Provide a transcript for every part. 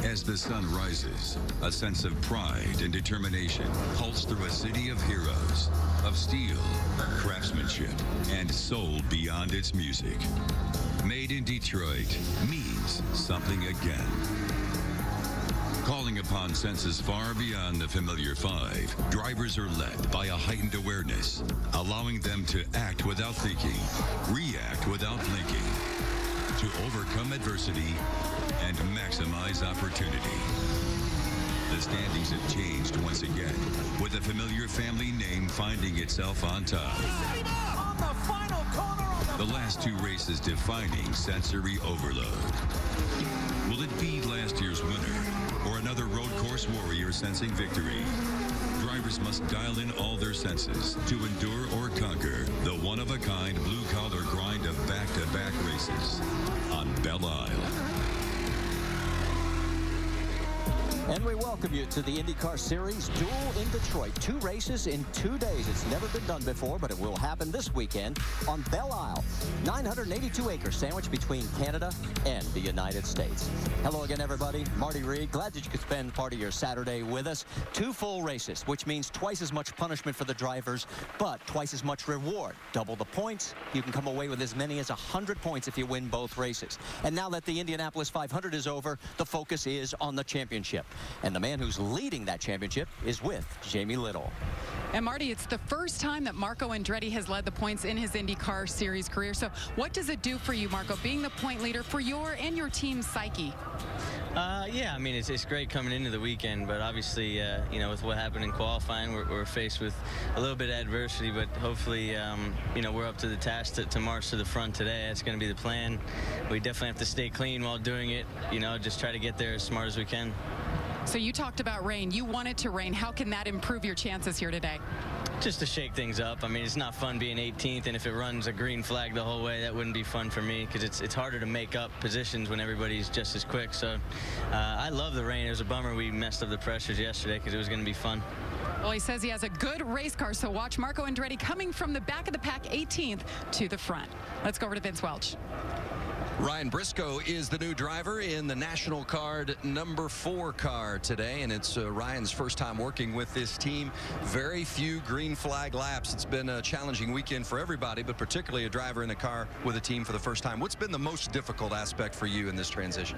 As the sun rises, a sense of pride and determination pulses through a city of heroes, of steel, craftsmanship, and soul beyond its music. Made in Detroit means something again. Calling upon senses far beyond the familiar five, drivers are led by a heightened awareness, allowing them to act without thinking, react without blinking, to overcome adversity and maximize opportunity. The standings have changed once again, with a familiar family name finding itself on top. The last two races defining sensory overload. Will it be last year's winner or another road course warrior sensing victory? Drivers must dial in all their senses to endure or conquer the one-of-a-kind blue-collar grind of back-to-back races on Belle Isle. And we welcome you to the IndyCar Series Duel in Detroit. 2 races in 2 days. It's never been done before, but it will happen this weekend on Belle Isle. 982 acres sandwiched between Canada and the United States. Hello again, everybody. Marty Reed. Glad that you could spend part of your Saturday with us. 2 full races, which means twice as much punishment for the drivers, but twice as much reward. Double the points. You can come away with as many as 100 points if you win both races. And now that the Indianapolis 500 is over, the focus is on the championship. And the man who's leading that championship is with Jamie Little. And Marty, it's the first time that Marco Andretti has led the points in his IndyCar Series career. So what does it do for you, Marco, being the point leader for your and your team's psyche? Yeah, I mean, it's great coming into the weekend, but obviously, you know, with what happened in qualifying, we're faced with a little bit of adversity, but hopefully, you know, we're up to the task to march to the front today. That's going to be the plan. We definitely have to stay clean while doing it, you know, just try to get there as smart as we can. So you talked about rain. You want it to rain. How can that improve your chances here today? Just to shake things up. I mean, it's not fun being 18th, and if it runs a green flag the whole way, that wouldn't be fun for me because it's harder to make up positions when everybody's just as quick. So I love the rain. It was a bummer we messed up the pressures yesterday because it was going to be fun. Well, he says he has a good race car, so watch Marco Andretti coming from the back of the pack 18th to the front. Let's go over to Vince Welch. Ryan Briscoe is the new driver in the National Card number 4 car today, and it's Ryan's first time working with this team. Very few green flag laps. It's been a challenging weekend for everybody, but particularly a driver in a car with a team for the first time. What's been the most difficult aspect for you in this transition?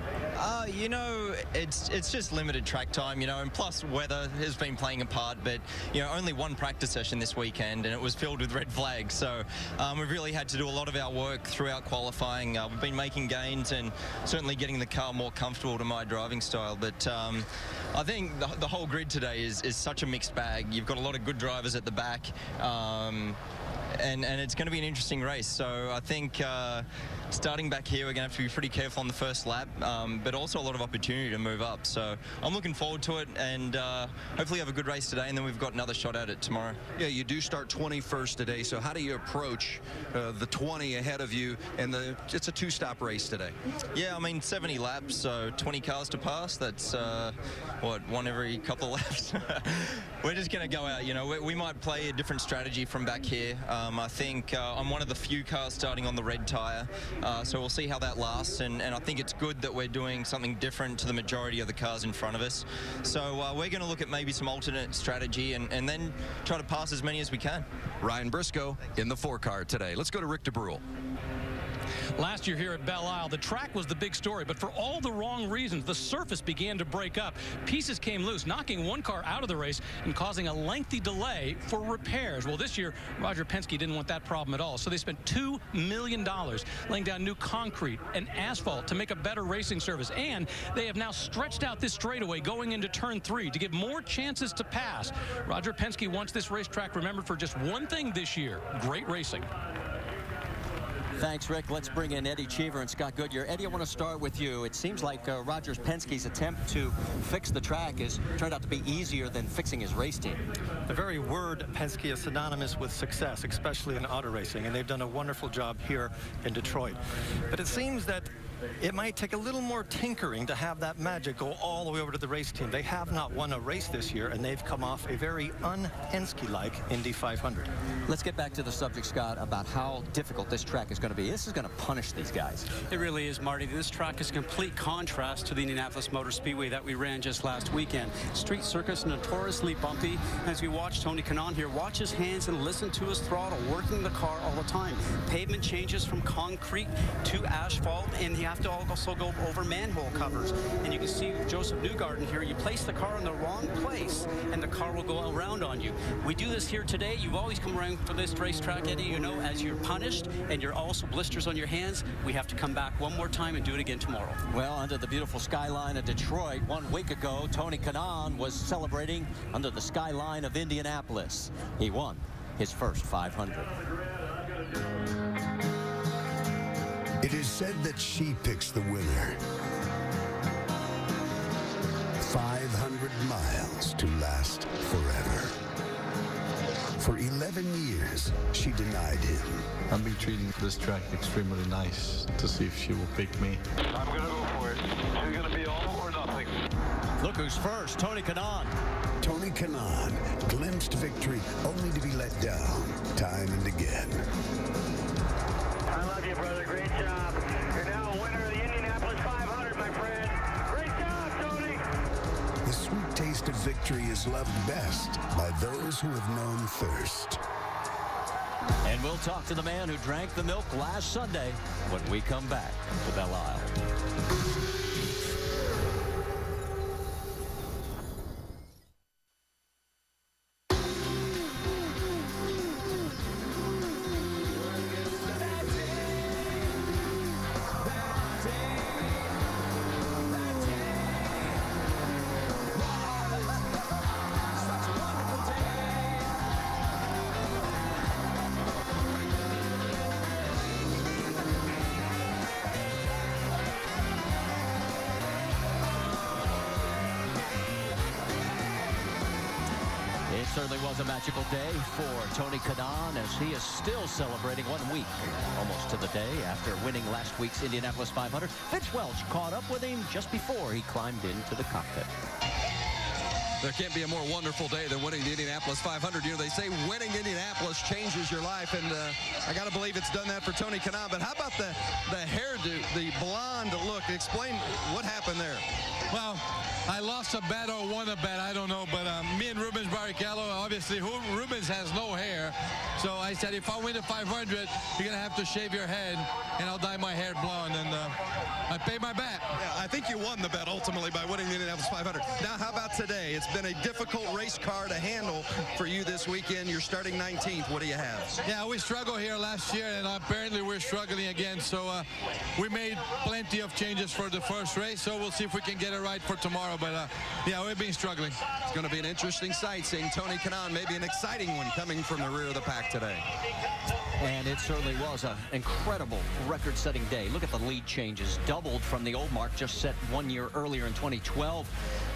You know, it's just limited track time, you know, and plus weather has been playing a part, but, you know, only 1 practice session this weekend, and it was filled with red flags. So we've really had to do a lot of our work throughout qualifying. We've been making gains and certainly getting the car more comfortable to my driving style. But I think the whole grid today is such a mixed bag. You've got a lot of good drivers at the back, and it's going to be an interesting race. So I think starting back here, we're going to have to be pretty careful on the first lap, but also a lot of opportunity to move up. So I'm looking forward to it, and hopefully have a good race today, and then we've got another shot at it tomorrow. Yeah, you do start 21st today, so how do you approach the 20 ahead of you? And it's a 2-stop race today. Yeah, I mean, 70 laps, so 20 cars to pass. That's, what, 1 every couple of laps? We're just going to go out, you know. We might play a different strategy from back here. I think I'm one of the few cars starting on the red tire. So we'll see how that lasts, and I think it's good that we're doing something different to the majority of the cars in front of us. So we're going to look at maybe some alternate strategy and then try to pass as many as we can. Ryan Briscoe in the 4 car today. Let's go to Rick DeBrule. Last year here at Belle Isle, the track was the big story, but for all the wrong reasons, the surface began to break up. Pieces came loose, knocking 1 car out of the race and causing a lengthy delay for repairs. Well, this year, Roger Penske didn't want that problem at all, so they spent $2 million laying down new concrete and asphalt to make a better racing surface, and they have now stretched out this straightaway going into turn 3 to give more chances to pass. Roger Penske wants this racetrack remembered for just one thing this year: great racing. Thanks, Rick. Let's bring in Eddie Cheever and Scott Goodyear. Eddie, I want to start with you. It seems like Roger Penske's attempt to fix the track has turned out to be easier than fixing his race team. The very word Penske is synonymous with success, especially in auto racing, and they've done a wonderful job here in Detroit. But it seems that it might take a little more tinkering to have that magic go all the way over to the race team. They have not won a race this year, and they've come off a very un-Penske-like Indy 500. Let's get back to the subject, Scott, about how difficult this track is going to be. This is going to punish these guys. It really is, Marty. This track is a complete contrast to the Indianapolis Motor Speedway that we ran just last weekend. Street circus, notoriously bumpy. As we watch Tony Kanaan here, watch his hands and listen to his throttle, working the car all the time. Pavement changes from concrete to asphalt, and you have to also go over manhole covers. And you can see Joseph Newgarden here. You place the car in the wrong place, and the car will go around on you. We do this here today. You've always come around for this racetrack, Eddie. You know, as you're punished and you're also blisters on your hands, we have to come back one more time and do it again tomorrow. Well, under the beautiful skyline of Detroit, 1 week ago, Tony Kanaan was celebrating under the skyline of Indianapolis. He won his first 500. It is said that she picks the winner. 500 miles to last forever. For 11 years, she denied him. I've been treating this track extremely nice to see if she will pick me. I'm going to go for it. She's going to be all or nothing. Look who's first, Tony Kanaan. Tony Kanaan glimpsed victory only to be let down time and again. I love you, brother. Great job. You're now a winner of the Indianapolis 500, my friend. Great job, Tony. The sweet taste of victory is loved best by those who have known thirst. And we'll talk to the man who drank the milk last Sunday when we come back to Belle Isle. It certainly was a magical day for Tony Kanaan as he is still celebrating 1 week, almost to the day, after winning last week's Indianapolis 500. Vince Welch caught up with him just before he climbed into the cockpit. There can't be a more wonderful day than winning the Indianapolis 500. You know, they say winning Indianapolis changes your life, and I got to believe it's done that for Tony Kanaan. But how about the hairdo, the blonde look? Explain what happened there. Well, I lost a bet or won a bet, I don't know, but me and Rubens Barrichello, obviously Rubens has no hair, so I said if I win the 500, you're going to have to shave your head, and I'll dye my hair blonde, and I paid my bet. Yeah, I think you won the bet ultimately by winning the Indianapolis 500. Now, how about today? It's been a difficult race car to handle for you this weekend. You're starting 19th. What do you have? Yeah, we struggled here last year, and apparently we're struggling again, so we made plenty of changes for the first race, so we'll see if we can get it right for tomorrow, but yeah, we've been struggling. It's going to be an interesting sight seeing Tony Kanaan, maybe an exciting one coming from the rear of the pack today. And it certainly was an incredible record-setting day. Look at the lead changes, doubled from the old mark just set 1 year earlier in 2012.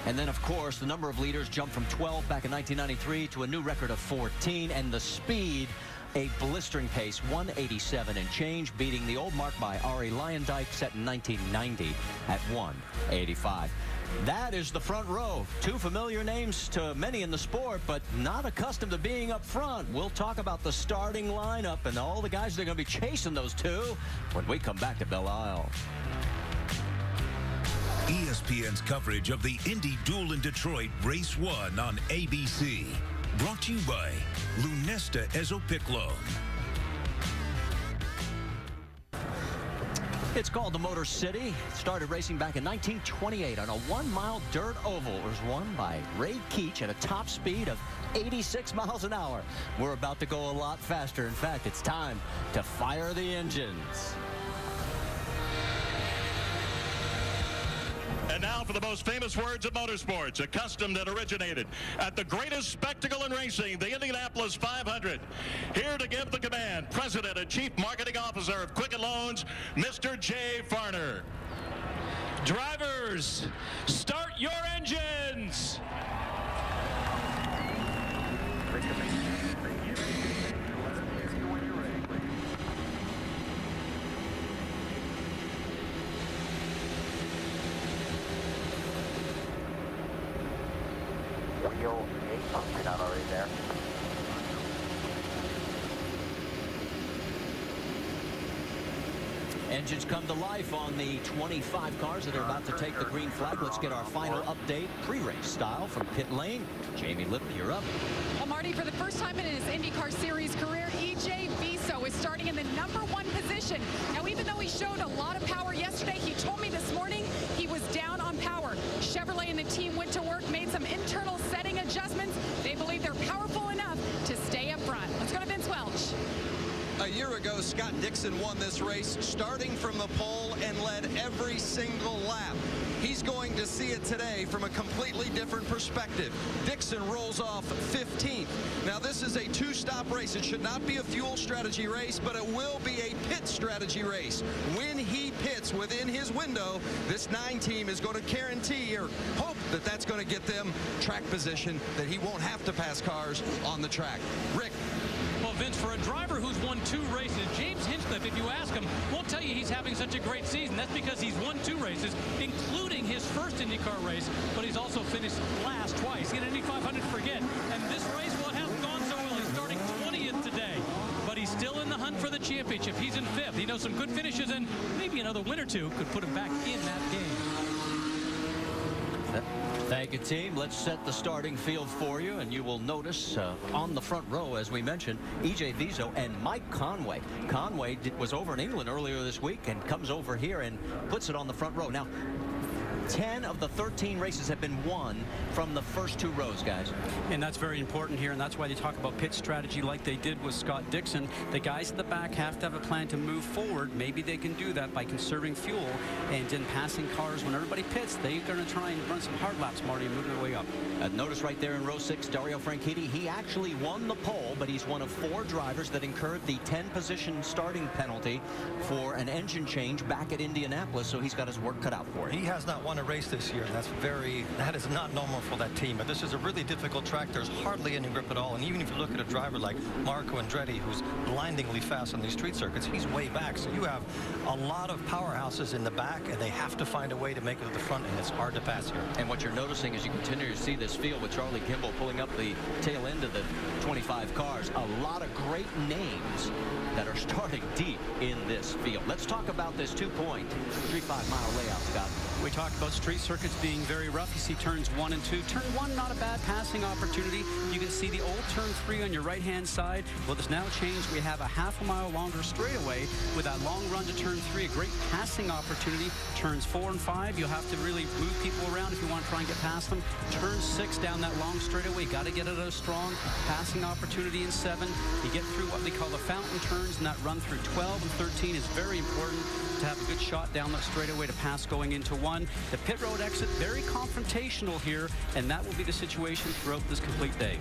And then, of course, the number of leaders jumped from 12 back in 1993 to a new record of 14, and the speed, a blistering pace, 187 and change, beating the old mark by Arie Luyendyk set in 1990 at 185. That is the front row. Two familiar names to many in the sport, but not accustomed to being up front. We'll talk about the starting lineup and all the guys that are going to be chasing those two when we come back to Belle Isle. ESPN's coverage of the Indy Duel in Detroit Race 1 on ABC. Brought to you by Lunesta Ezopiclone. It's called the Motor City. It started racing back in 1928 on a 1-mile dirt oval. It was won by Ray Keach at a top speed of 86 miles an hour. We're about to go a lot faster. In fact, it's time to fire the engines. And now for the most famous words of motorsports, accustomed and originated at the greatest spectacle in racing, the Indianapolis 500. Here to give the command, President and Chief Marketing Officer of Quicken Loans, Mr. Jay Farner. Drivers, start your engines! Romeo 8, if you're not already there. Engines come to life on the 25 cars that are about to take the green flag. Let's get our final update, pre-race style from pit lane. Jamie Little, you're up. Well, Marty, for the first time in his IndyCar Series career, EJ Viso is starting in the #1 position. Now, even though he showed a lot of power yesterday, he told me this morning he was down on power. Chevrolet and the team went to work, made some internal setting adjustments. They believe they're powerful enough to stay up front. Let's go to Vince Welch. A year ago, Scott Dixon won this race, starting from the pole and led every single lap. He's going to see it today from a completely different perspective. Dixon rolls off 15th. Now, this is a two-stop race. It should not be a fuel strategy race, but it will be a pit strategy race. When he pits within his window, this 9 team is going to guarantee or hope that that's going to get them track position, that he won't have to pass cars on the track. Rick. Well, Vince, for a driver who's won 2 races, James Hinchcliffe, if you ask him, won't tell you he's having such a great season. That's because he's won 2 races, including his first IndyCar race, but he's also finished last twice. He had an Indy 500 forget, and this race, well, it hasn't gone so well. He's starting 20th today, but he's still in the hunt for the championship. He's in 5th. He knows some good finishes, and maybe another win or 2 could put him back in that game. Thank you, team. Let's set the starting field for you, and you will notice on the front row, as we mentioned, EJ Viso and Mike Conway. Conway was over in England earlier this week and comes over here and puts it on the front row. Now, 10 of the 13 races have been won from the first 2 rows, guys. And that's very important here, and that's why they talk about pit strategy like they did with Scott Dixon. The guys at the back have to have a plan to move forward. Maybe they can do that by conserving fuel and in passing cars. When everybody pits, they're going to try and run some hard laps, Marty, and move their way up. Notice right there in row 6, Dario Franchitti. He actually won the pole, but he's one of 4 drivers that incurred the 10-position starting penalty for an engine change back at Indianapolis, so he's got his work cut out for him. He has not won a race this year. That is not normal for that team. But this is a really difficult track. There's hardly any grip at all. And even if you look at a driver like Marco Andretti, who's blindingly fast on these street circuits, he's way back. So you have a lot of powerhouses in the back, and they have to find a way to make it to the front, and it's hard to pass here. And what you're noticing as you continue to see this field with Charlie Kimball pulling up the tail end of the 25 cars, a lot of great names that are starting deep in this field. Let's talk about this 2.35-mile layout, Scott. We talked about street circuits being very rough. You see turns 1 and 2. Turn 1, not a bad passing opportunity. You can see the old turn 3 on your right-hand side. Well, it's now changed. We have a half-a-mile longer straightaway with that long run to turn 3. A great passing opportunity. Turns 4 and 5, you'll have to really move people around if you want to try and get past them. Turn 6 down that long straightaway. Got to get it a strong passing opportunity in 7. You get through what they call the fountain turns, and that run through 12 and 13 is very important to have a good shot down that straightaway to pass going into 1. The pit road exit, very confrontational here, and that will be the situation throughout this complete day.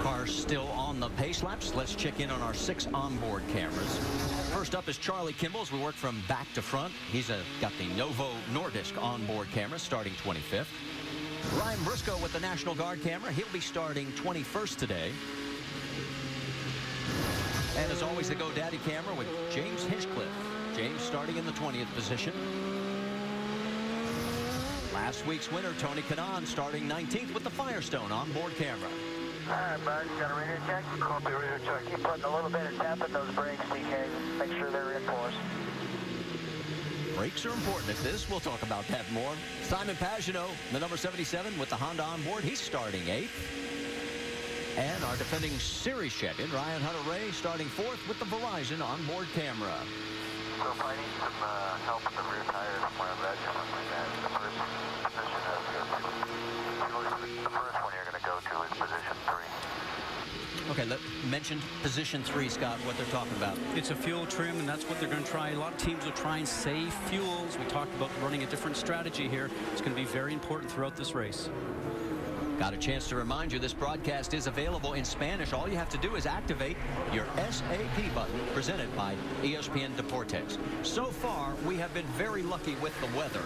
Cars still on the pace laps. Let's check in on our 6 onboard cameras. First up is Charlie Kimball as we work from back to front. He's got the Novo Nordisk onboard camera starting 25th. Ryan Briscoe with the National Guard camera. He'll be starting 21st today. And as always, the GoDaddy camera with James Hinchcliffe. James starting in the 20th position. Last week's winner, Tony Kanaan, starting 19th with the Firestone onboard camera. All right, bud, you got a radio check? Copy radio check. Keep putting a little bit of tap in those brakes, DK. Make sure they're reinforced. Brakes are important at this. We'll talk about that more. Simon Pagenaud, the number 77 with the Honda onboard. He's starting 8th. And our defending series champion, Ryan Hunter-Ray, starting 4th with the Verizon onboard camera. So if I need some help with the rear tire somewhere, red or something like that, the first position the first one you're going to go to is position 3. Okay, mention position 3, Scott, what they're talking about. It's a fuel trim, and that's what they're going to try. A lot of teams will try and save fuels. We talked about running a different strategy here. It's going to be very important throughout this race. Got a chance to remind you this broadcast is available in Spanish. All you have to do is activate your SAP button presented by ESPN Deportes. So far, we have been very lucky with the weather.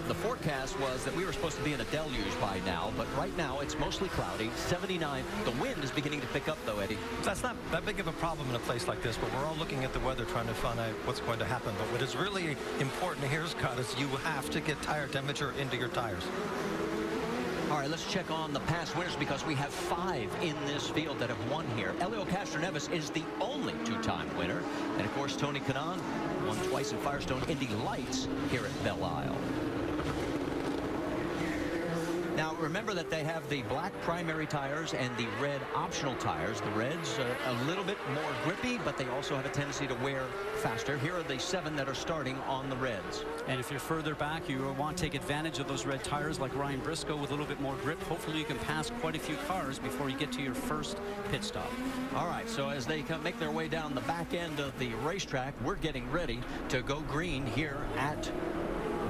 The forecast was that we were supposed to be in a deluge by now, but right now it's mostly cloudy, 79. The wind is beginning to pick up, though, Eddie. That's not that big of a problem in a place like this, but we're all looking at the weather trying to find out what's going to happen. But what is really important here, Scott, is you have to get tire temperature into your tires. All right, let's check on the past winners because we have 5 in this field that have won here. Helio Castroneves is the only 2-time winner. And, of course, Tony Kanaan won twice in Firestone Indy Lights here at Belle Isle. Now, remember that they have the black primary tires and the red optional tires. The reds are a little bit more grippy, but they also have a tendency to wear faster. Here are the 7 that are starting on the reds. And if you're further back, you want to take advantage of those red tires like Ryan Briscoe with a little bit more grip. Hopefully you can pass quite a few cars before you get to your first pit stop. All right, so as they make their way down the back end of the racetrack, we're getting ready to go green here at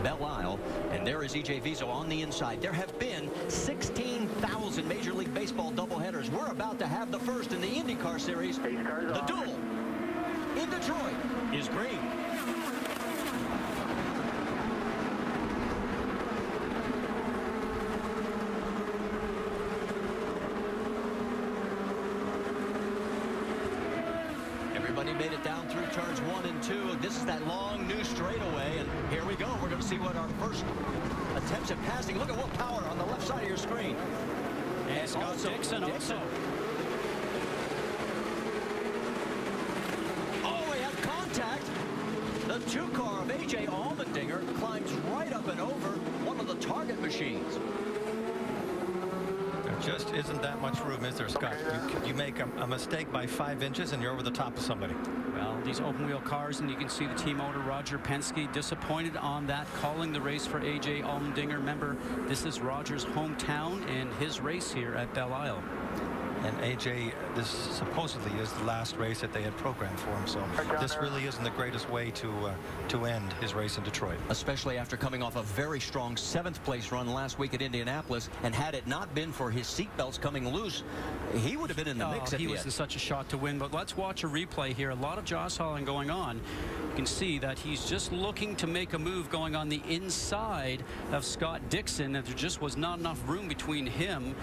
Belle Isle, and there is EJ Viso on the inside. There have been 16,000 Major League Baseball doubleheaders. We're about to have the first in the IndyCar Series. The duel in Detroit is green. Everybody made it down through turns 1 and 2. This is that long new straightaway, and here we go. We're going to see what our first attempts at passing. Look at Will Power on the left side of your screen. And Scott Dixon also. Oh, he had contact. The 2-car of A.J. Allmendinger climbs right up and over one of the target machines. There just isn't that much room, is there, Scott? You make a mistake by 5 inches and you're over the top of somebody. Well, these open wheel cars, and you can see the team owner Roger Penske disappointed on that, calling the race for A.J. Allmendinger. Remember, this is Roger's hometown and his race here at Belle Isle. And AJ, this supposedly is the last race that they had programmed for him, so this really isn't the greatest way to end his race in Detroit. Especially after coming off a very strong 7th place run last week at Indianapolis, and had it not been for his seatbelts coming loose, he would have been in the mix at the end. He was in such a shot to win, but let's watch a replay here. A lot of jostling going on. You can see that he's just looking to make a move going on the inside of Scott Dixon, and there just was not enough room between him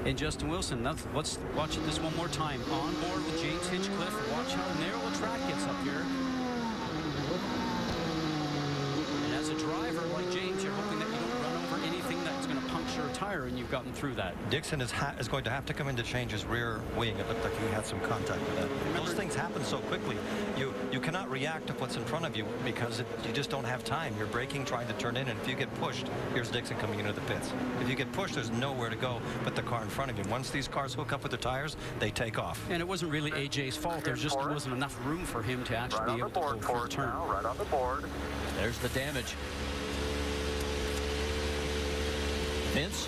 and Justin Wilson. Let's watch it this one more time. On board with James Hinchcliffe. Watch how narrow the track gets up here. And as a driver like James, you're hoping that you don't run over anything that's going to puncture a tire, and you've gotten through that. Dixon is going to have to come in to change his rear wing. It looked like he had some contact with that. Those things happen so quickly. You cannot react to what's in front of you because you just don't have time. You're braking, trying to turn in, and if you get pushed, here's Dixon coming into the pits. If you get pushed, there's nowhere to go but the car in front of you. Once these cars hook up with the tires, they take off. And it wasn't really AJ's fault. There just wasn't enough room for him to actually be able to go for the turn. Right on the board. There's the damage. Vince?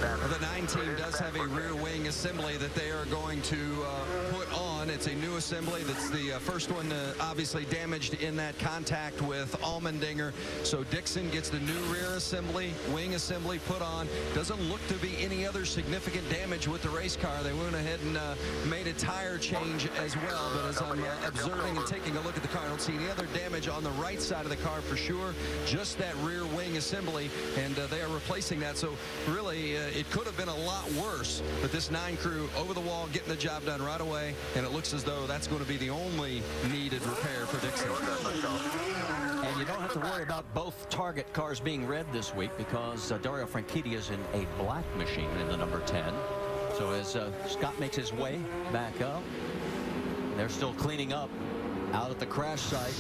Well, the 9 team does have a rear wing assembly that they are going to put on. It's a new assembly. That's the first one obviously damaged in that contact with Allmendinger. So Dixon gets the new rear assembly, wing assembly put on. Doesn't look to be any other significant damage with the race car. They went ahead and made a tire change as well. But as I'm observing and taking a look at the car, I don't see any other damage on the right side of the car for sure. Just that rear wing assembly, and they are replacing that. So really, it could have been a lot worse, but this 9 crew over the wall getting the job done right away, and it looks as though that's going to be the only needed repair for Dixon. And you don't have to worry about both target cars being red this week because Dario Franchitti is in a black machine in the number 10. So as Scott makes his way back up, they're still cleaning up out at the crash site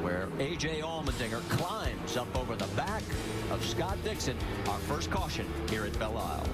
where A.J. Allmendinger climbs up over the back of Scott Dixon. Our first caution here at Belle Isle.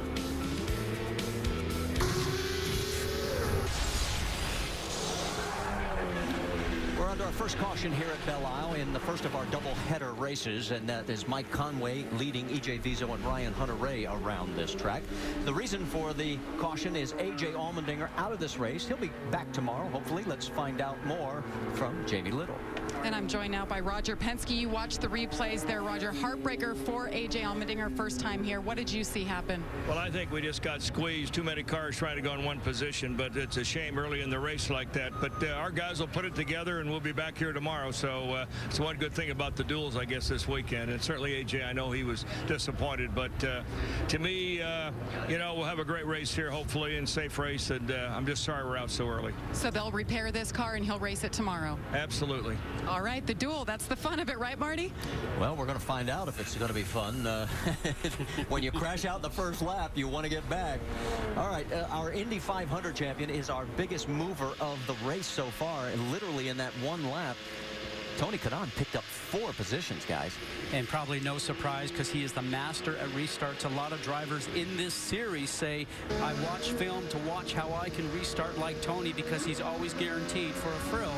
We're under our first caution here at Belle Isle in the first of our double-header races, and that is Mike Conway leading E.J. Viso and Ryan Hunter-Reay around this track. The reason for the caution is A.J. Allmendinger out of this race. He'll be back tomorrow, hopefully. Let's find out more from Jamie Little. And I'm joined now by Roger Penske. You watched the replays there, Roger. Heartbreaker for A.J. Allmendinger, first time here. What did you see happen? Well, I think we just got squeezed. Too many cars trying to go in one position, but it's a shame early in the race like that. But our guys will put it together, and we'll be back here tomorrow. So it's one good thing about the duels, I guess, this weekend. And certainly A.J., I know he was disappointed. But to me, you know, we'll have a great race here, hopefully, and safe race. And I'm just sorry we're out so early. So they'll repair this car, and he'll race it tomorrow? Absolutely. All right, the duel, that's the fun of it, right, Marty? Well, we're going to find out if it's going to be fun. When you crash out the first lap, you want to get back. All right, our Indy 500 champion is our biggest mover of the race so far, and literally in that one lap, Tony Kanaan picked up 4 positions, guys. And probably no surprise, because he is the master at restarts. A lot of drivers in this series say, I watch film to watch how I can restart like Tony, because he's always guaranteed for a thrill.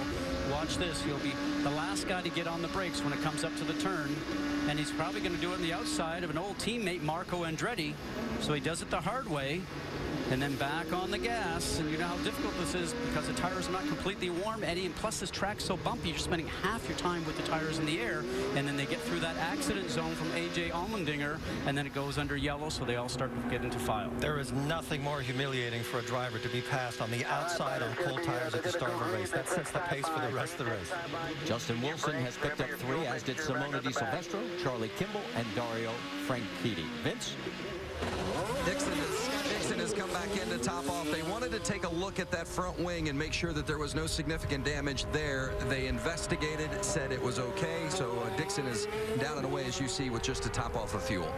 Watch this. He'll be the last guy to get on the brakes when it comes up to the turn. And he's probably going to do it on the outside of an old teammate, Marco Andretti. So he does it the hard way. And then back on the gas. And you know how difficult this is because the tires are not completely warm, Eddie. And plus this track's so bumpy, you're spending half your time with the tires in the air. And then they get through that accident zone from A.J. Allmendinger. And then it goes under yellow, so they all start to get into file. There is nothing more humiliating for a driver to be passed on the outside on cold tires at the start of a race. That sets the pace for the rest of the race. Justin Wilson has picked up 3, as did Simona Di Silvestro, Charlie Kimball, and Dario Franchitti. Vince? Scott Dixon has come back in to top off. They wanted to take a look at that front wing and make sure that there was no significant damage there. They investigated, said it was okay. So Dixon is down and away, as you see, with just to top off of fuel.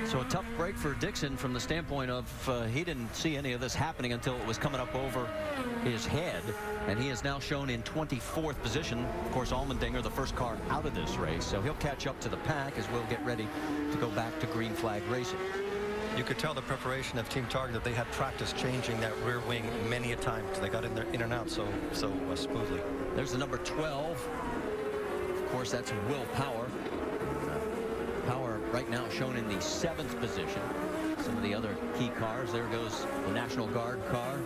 So a tough break for Dixon from the standpoint of he didn't see any of this happening until it was coming up over his head. And he is now shown in 24th position. Of course, Allmendinger, the first car out of this race. So he'll catch up to the pack as we'll get ready to go back to green flag racing. You could tell the preparation of Team Target that they had practice changing that rear wing many a time because they got in there in and out so smoothly. There's the number 12. Of course, that's Will Power. Power right now shown in the 7th position. Some of the other key cars. There goes the National Guard car.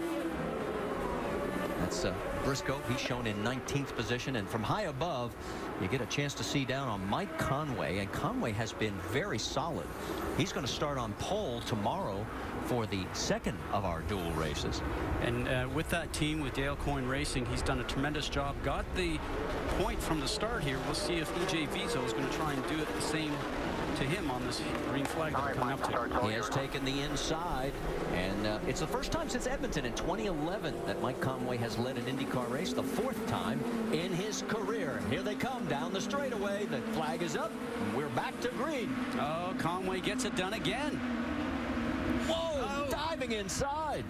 That's Briscoe. He's shown in 19th position. And from high above, you get a chance to see down on Mike Conway. And Conway has been very solid. He's going to start on pole tomorrow for the second of our dual races. And with that team, with Dale Coyne Racing, he's done a tremendous job. Got the point from the start here. We'll see if E.J. Vizo is going to try and do it the same to him on this green flag that we're coming up to. He has taken the inside, and it's the first time since Edmonton in 2011 that Mike Conway has led an IndyCar race, the 4th time in his career. Here they come down the straightaway. The flag is up, and we're back to green. Oh, Conway gets it done again. Whoa, diving inside.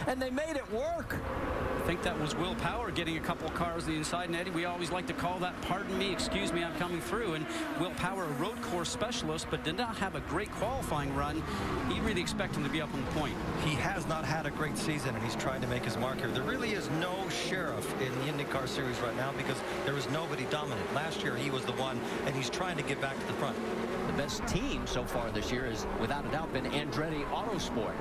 And they made it work. I think that was Will Power getting a couple cars on the inside. And Eddie, we always like to call that, pardon me, excuse me, I'm coming through. And Will Power, a road course specialist, but did not have a great qualifying run. He really expected him to be up on the point. He has not had a great season, and he's trying to make his mark here. There really is no sheriff in the IndyCar series right now because there is nobody dominant. Last year, he was the one, and he's trying to get back to the front. The best team so far this year has, without a doubt, been Andretti Autosport.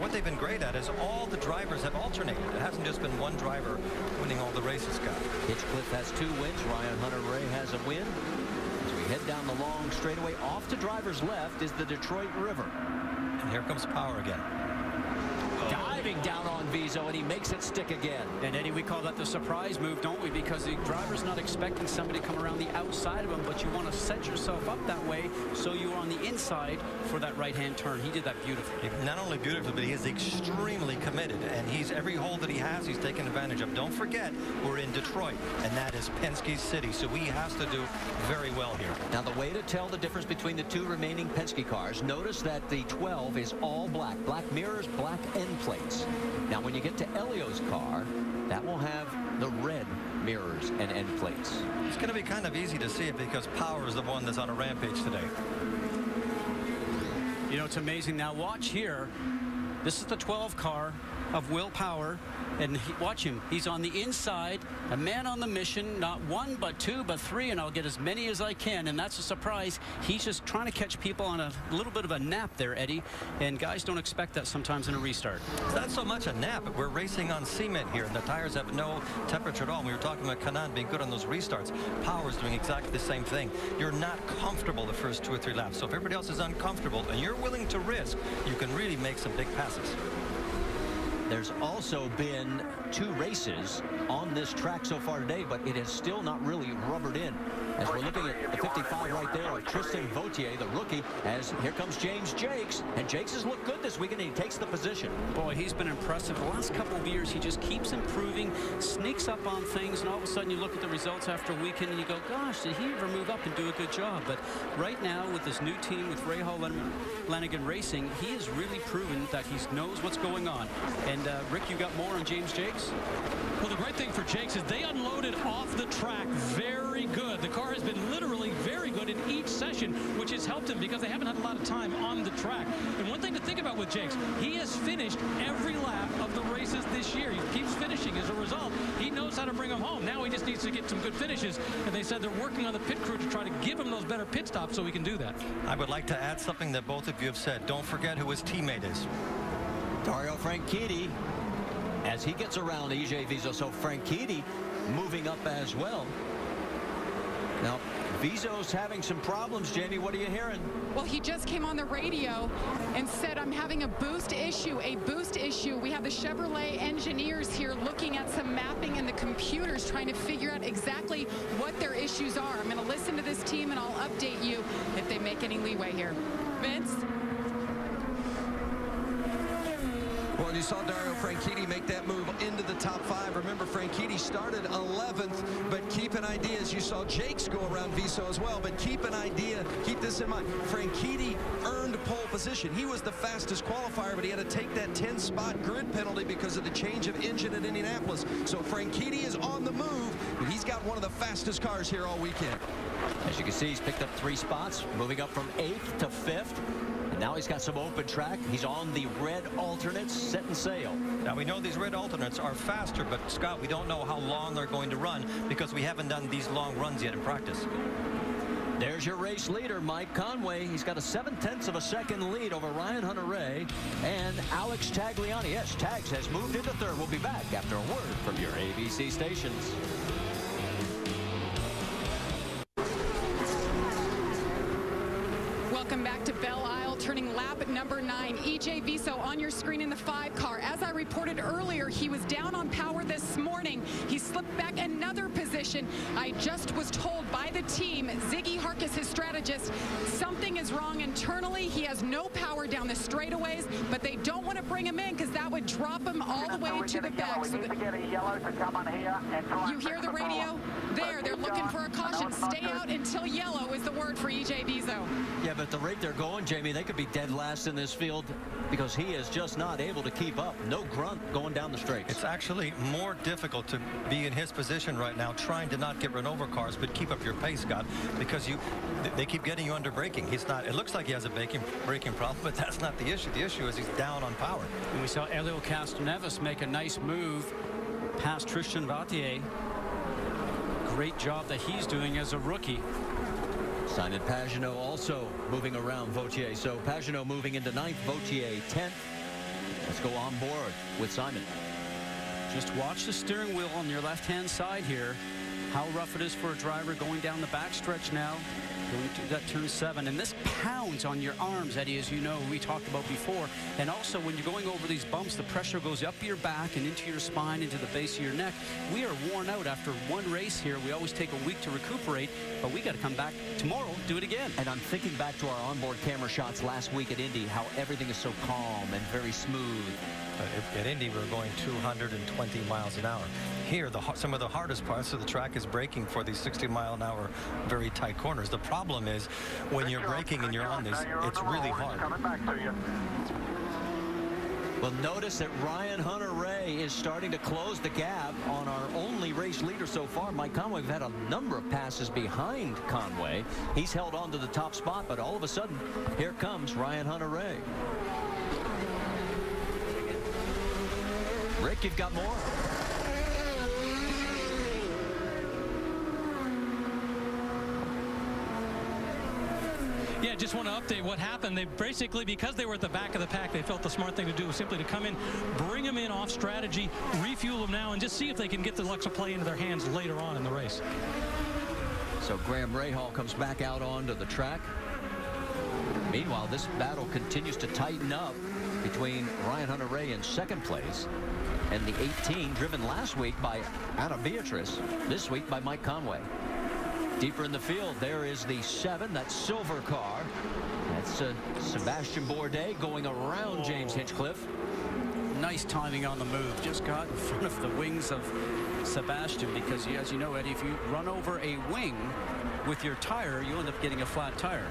What they've been great at is all the drivers have alternated. It hasn't just been one driver winning all the races, Scott. Hinchcliffe has 2 wins. Ryan Hunter-Reay has a win. As we head down the long straightaway, off to driver's left is the Detroit River. And here comes Power again. Diving down on Vizo, and he makes it stick again. And Eddie, we call that the surprise move, don't we? Because the driver's not expecting somebody to come around the outside of him, but you want to set yourself up that way so you're on the inside for that right-hand turn. He did that beautifully. Not only beautifully, but he is extremely committed, and every hole that he has, he's taken advantage of. Don't forget, we're in Detroit, and that is Penske City, so he has to do very well here. Now, the way to tell the difference between the 2 remaining Penske cars, notice that the 12 is all black. Black mirrors, black end plates. Now, when you get to Elio's car, that will have the red mirrors and end plates. It's going to be kind of easy to see it because Power is the one that's on a rampage today. You know, it's amazing. Now, watch here. This is the 12 car of Will Power. And watch him. He's on the inside, a man on the mission, not one, but two, but three, and I'll get as many as I can. And that's a surprise. He's just trying to catch people on a little bit of a nap there, Eddie. And guys don't expect that sometimes in a restart. It's not so much a nap. We're racing on cement here, and the tires have no temperature at all. We were talking about Kanaan being good on those restarts. Power's doing exactly the same thing. You're not comfortable the first 2 or 3 laps. So if everybody else is uncomfortable and you're willing to risk, you can really make some big passes. There's also been 2 races on this track so far today, but it has still not really rubbered in. As we're looking at the 55 right there of Tristan Vautier, the rookie, as here comes James Jakes. And Jakes has looked good this weekend, and he takes the position. Boy, he's been impressive. The last couple of years, he just keeps improving, sneaks up on things, and all of a sudden you look at the results after a weekend and you go, gosh, did he ever move up and do a good job? But right now, with this new team, with Ray Hall Lanigan Racing, he has really proven that he knows what's going on. And Rick, you got more on James Jakes? Well, the great thing for Jakes is they unloaded off the track very good. The car has been literally very good in each session, which has helped him because they haven't had a lot of time on the track. And one thing to think about with Jakes, he has finished every lap of the races this year. He keeps finishing. As a result, he knows how to bring them home. Now he just needs to get some good finishes. And they said they're working on the pit crew to try to give him those better pit stops so he can do that. I would like to add something that both of you have said. Don't forget who his teammate is. Dario Franchitti, as he gets around EJ Viso. So Franchitti moving up as well. Now, Viso's having some problems. Jamie, what are you hearing? Well, he just came on the radio and said, I'm having a boost issue. We have the Chevrolet engineers here looking at some mapping in the computers, trying to figure out exactly what their issues are. I'm going to listen to this team, and I'll update you if they make any leeway here. Vince? Well, and you saw Dario Franchitti make that move into the top 5. Remember, Franchitti started 11th, but keep an idea, as you saw Jakes go around Viso as well, but keep an idea, keep this in mind. Franchitti earned pole position. He was the fastest qualifier, but he had to take that 10-spot grid penalty because of the change of engine at Indianapolis. So Franchitti is on the move, and he's got one of the fastest cars here all weekend. As you can see, he's picked up 3 spots, moving up from 8th to 5th. And now he's got some open track. He's on the red alternates, setting sail. Now, we know these red alternates are faster, but Scott, we don't know how long they're going to run because we haven't done these long runs yet in practice. There's your race leader, Mike Conway. He's got a 7/10 of a second lead over Ryan Hunter-Reay and Alex Tagliani. Yes, Tags has moved into 3rd. We'll be back after a word from your ABC stations. Welcome back to Belle Isle, turning lap number 9. EJ Viso on your screen in the 5 car. As I reported earlier, he was down on power this morning. He slipped back another position. I just was told by the team, Ziggy Harkis, his strategist, something is wrong internally. He has no power down the straightaways, but they don't want to bring him in because that would drop him all the way to the back. So you hear the radio? There, they're looking for a caution. Stay out until yellow is the word for EJ Viso. Yeah, but at the rate they're going, Jamie, they could be dead last in this field because he is just not able to keep up. No grunt going down the straights. It's actually more difficult to be in his position right now, trying to not get run over cars, but keep up your pace, Scott, because they keep getting you under braking. He's not. It looks like he has a braking problem, but that's not the issue. The issue is he's down on power. And we saw Elio Castroneves make a nice move past Tristan Vautier. Great job that he's doing as a rookie. Simon Pagenaud also moving around Vautier. So Pagenaud moving into 9th, Vautier 10th. Let's go on board with Simon. Just watch the steering wheel on your left-hand side here. How rough it is for a driver going down the backstretch now. Going to that turn 7, and this pounds on your arms, Eddie, as you know, we talked about before. And also, when you're going over these bumps, the pressure goes up your back and into your spine, into the base of your neck. We are worn out after one race here. We always take a week to recuperate, but we got to come back tomorrow, do it again. And I'm thinking back to our onboard camera shots last week at Indy, how everything is so calm and very smooth. At Indy, we're going 220 miles an hour. Here, some of the hardest parts of the track is braking for these 60-mile-an-hour very tight corners. The problem is when you're braking and you're on this, it's really hard. Well, notice that Ryan Hunter-Reay is starting to close the gap on our only race leader so far, Mike Conway. We've had a number of passes behind Conway. He's held on to the top spot, but all of a sudden, here comes Ryan Hunter-Reay. Rick, you've got more? Yeah, just want to update what happened. They basically, because they were at the back of the pack, they felt the smart thing to do was simply to come in, bring them in off strategy, refuel them now, and just see if they can get the Alexa play into their hands later on in the race. So Graham Rahal comes back out onto the track. Meanwhile, this battle continues to tighten up between Ryan Hunter-Reay in second place and the 18 driven last week by Anna Beatrice, this week by Mike Conway. Deeper in the field, there is the 7, that silver car. That's Sebastian Bourdais going around James Hinchcliffe. Nice timing on the move. Just got in front of the wings of Sebastian, because as you know, Eddie, if you run over a wing with your tire, you end up getting a flat tire.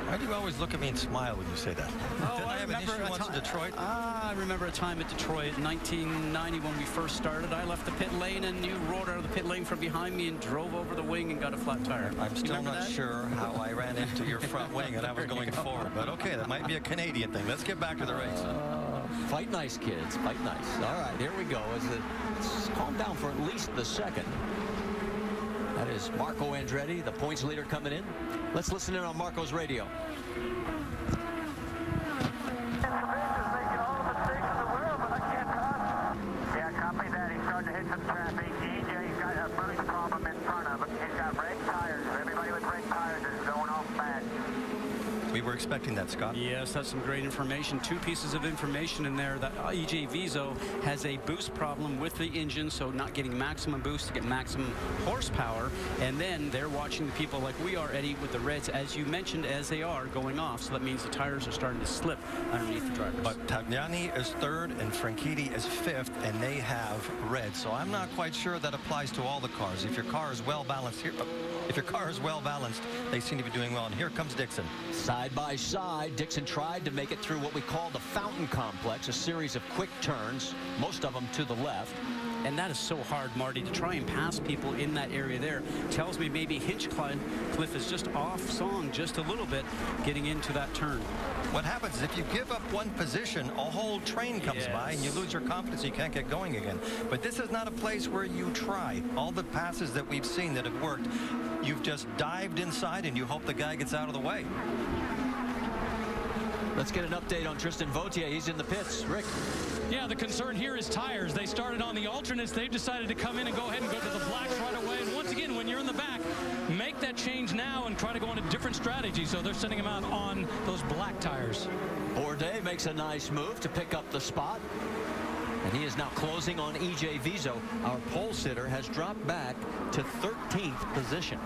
Why do you always look at me and smile when you say that? Oh, I remember a time in Detroit. I remember a time at Detroit in 1990 when we first started. I left the pit lane and you rolled out of the pit lane from behind me and drove over the wing and got a flat tire. I'm still not sure how I ran into your front wing and I was going forward. But okay, that might be a Canadian thing. Let's get back to the race. Fight nice, kids. Fight nice. All right, here we go. It's calmed down for at least the second. That is Marco Andretti, the points leader, coming in. Let's listen in on Marco's radio. Yeah, copy that. He's starting to hit some traffic. EJ's got a boost problem in front of him. He's got red tires. Everybody with red tires is going off bad. We were expecting that, Scott. Yes, that's some great information. Two pieces of information in there. That EJ Viso has a boost problem with the engine, so not getting maximum boost to get maximum horsepower. And then they're watching the people like we are, Eddie, with the reds, as you mentioned, as they are going off. So that means the tires are starting to slip underneath the drivers. But Tagliani is third and Franchitti is fifth, and they have red. So I'm not quite sure that applies to all the cars. If your car is well balanced here, if your car is well balanced, they seem to be doing well. And here comes Dixon. Side by side, Dixon tried to make it through what we call the fountain complex, a series of quick turns, most of them to the left. And that is so hard, Marty, to try and pass people in that area there. Tells me maybe Hinchcliffe is just off song just a little bit getting into that turn. What happens is if you give up one position, a whole train comes by and you lose your confidence. You can't get going again. But this is not a place where you try. All the passes that we've seen that have worked, you've just dived inside and you hope the guy gets out of the way. Let's get an update on Tristan Vautier. He's in the pits. Rick. Yeah, the concern here is tires. They started on the alternates. They've decided to come in and go ahead and go to the blacks right away. And once again, when you're in the back, make that change now and try to go on a different strategy. So they're sending him out on those black tires. Bourdais makes a nice move to pick up the spot. And he is now closing on EJ Viso. Our pole sitter has dropped back to 13th position.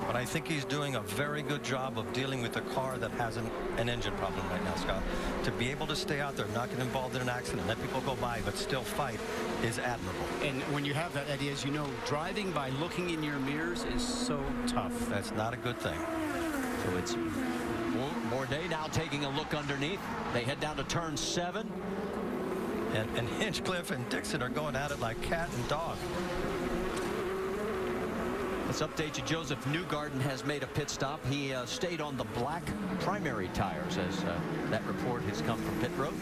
But I think he's doing a very good job of dealing with a car that has an engine problem right now, Scott. To be able to stay out there, not get involved in an accident, let people go by, but still fight is admirable. And when you have that, Eddie, as you know, driving by looking in your mirrors is so tough. That's not a good thing. So it's Bourdais now taking a look underneath. They head down to turn 7. And Hinchcliffe and Dixon are going at it like cat and dog. Let's update you. Joseph Newgarden has made a pit stop. He stayed on the black primary tires as that report has come from pit road.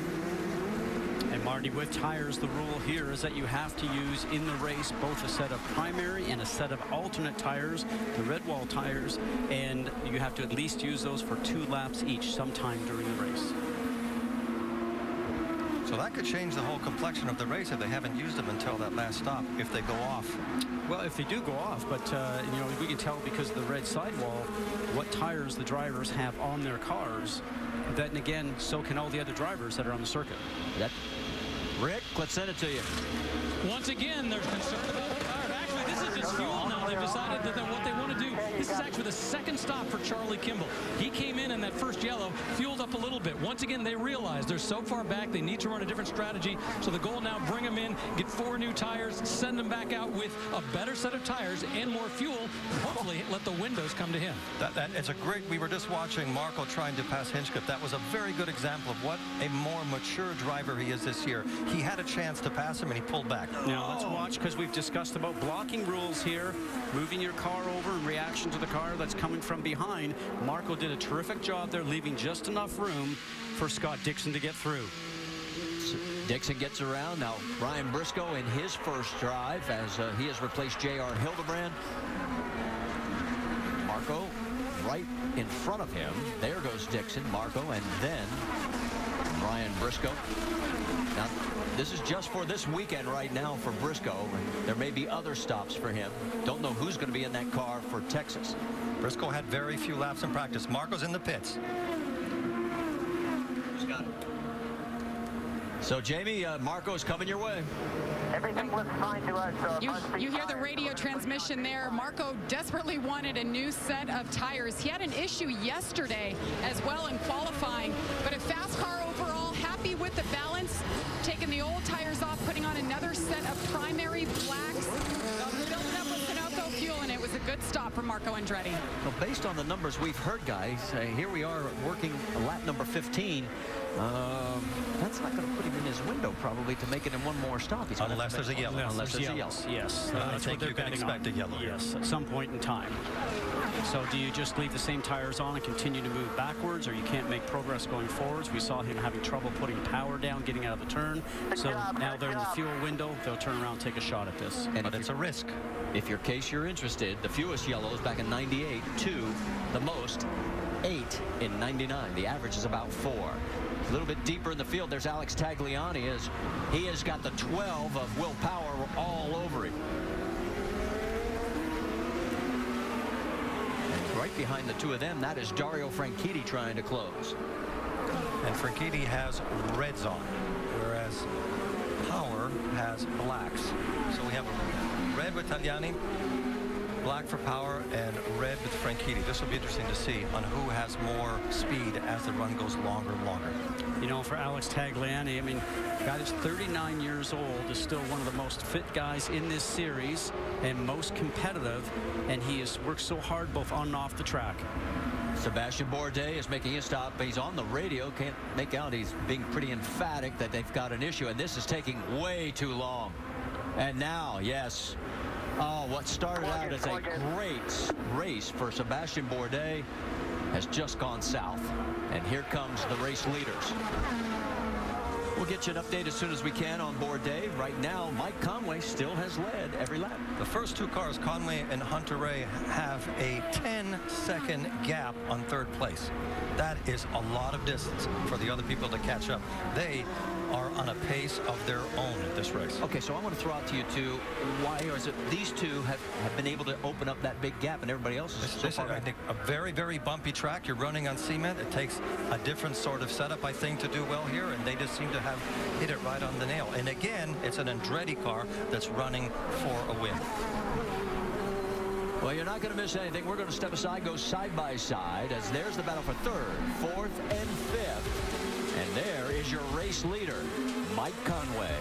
And Marty, with tires, the rule here is that you have to use in the race both a set of primary and a set of alternate tires, the red wall tires, and you have to at least use those for 2 laps each sometime during the race. So that could change the whole complexion of the race if they haven't used them until that last stop, if they go off. Well, if they do go off, but you know, we can tell because of the red sidewall what tires the drivers have on their cars. Then again, so can all the other drivers that are on the circuit. Rick, let's send it to you. Once again, there's concern about the tire. Actually, this is just fuel now. They've decided that what they want to do. This is actually the second stop for Charlie Kimball. He came in that first yellow, fueled up a little bit. Once again, they realize they're so far back, they need to run a different strategy. So the goal now, bring them in, get 4 new tires, send them back out with a better set of tires and more fuel. Hopefully, let the windows come to him. It's a great, we were just watching Marco trying to pass Hinchcliffe. That was a very good example of what a more mature driver he is this year. He had a chance to pass him and he pulled back. Now let's watch, because we've discussed about blocking rules here, moving your car over in reaction to the car that's coming from behind. Marco did a terrific job there, leaving just enough room for Scott Dixon to get through. Dixon gets around. Now Ryan Briscoe in his first drive as he has replaced J.R. Hildebrand. Marco right in front of him. There goes Dixon, Marco, and then Ryan Briscoe. Now, this is just for this weekend right now for Briscoe. There may be other stops for him. Don't know who's going to be in that car for Texas. Briscoe had very few laps in practice. Marco's in the pits. Who's got it? So, Jamie, Marco's coming your way. Everything looks fine to us. You hear the radio transmission there. Marco desperately wanted a new set of tires. He had an issue yesterday as well in qualifying, but a fast car overall, happy with the balance, taking the old tires off, putting on another set of primary blacks, building up with Sunoco fuel, and it was a good stop for Marco Andretti. Well, based on the numbers we've heard, guys, here we are working lap number 15. That's not going to put him in his window probably to make it in one more stop. Unless there's a yellow. Unless there's yellows. Yes. I think you can expect a yellow. Yes, at some point in time. So do you just leave the same tires on and continue to move backwards, or you can't make progress going forwards? We saw him having trouble putting power down, getting out of the turn. So now they're in the fuel window. They'll turn around and take a shot at this. But it's a risk. If in case you're interested, the fewest yellows back in 98, 2. The most, 8 in 99. The average is about 4. A little bit deeper in the field, there's Alex Tagliani. He has got the 12 of Will Power all over him. And right behind the two of them, that is Dario Franchitti trying to close. And Franchitti has reds on, whereas Power has blacks. So we have a red with Tagliani, black for Power, and red with Franchitti. This will be interesting to see on who has more speed as the run goes longer and longer. You know, for Alex Tagliani, I mean, guy that's 39 years old, is still one of the most fit guys in this series and most competitive, and he has worked so hard both on and off the track. Sebastian Bourdais is making his stop. He's on the radio. Can't make out. He's being pretty emphatic that they've got an issue, and this is taking way too long. And now, yes. Oh, what started out as a great race for Sebastian Bourdais has just gone south. And here comes the race leaders. We'll get you an update as soon as we can on Bourdais. Right now, Mike Conway still has led every lap. The first two cars, Conway and Hunter-Reay, have a 10-second gap on third place. That is a lot of distance for the other people to catch up. They are on a pace of their own at this race. Okay, so I want to throw out to you two, why is it these two have been able to open up that big gap and everybody else is so far I think a very, very bumpy track. You're running on cement. It takes a different sort of setup, I think, to do well here, and they just seem to have hit it right on the nail. And again, it's an Andretti car that's running for a win. Well, you're not going to miss anything. We're going to step aside, go side by side, as there's the battle for third, fourth, and fifth. And there is your race leader, Mike Conway.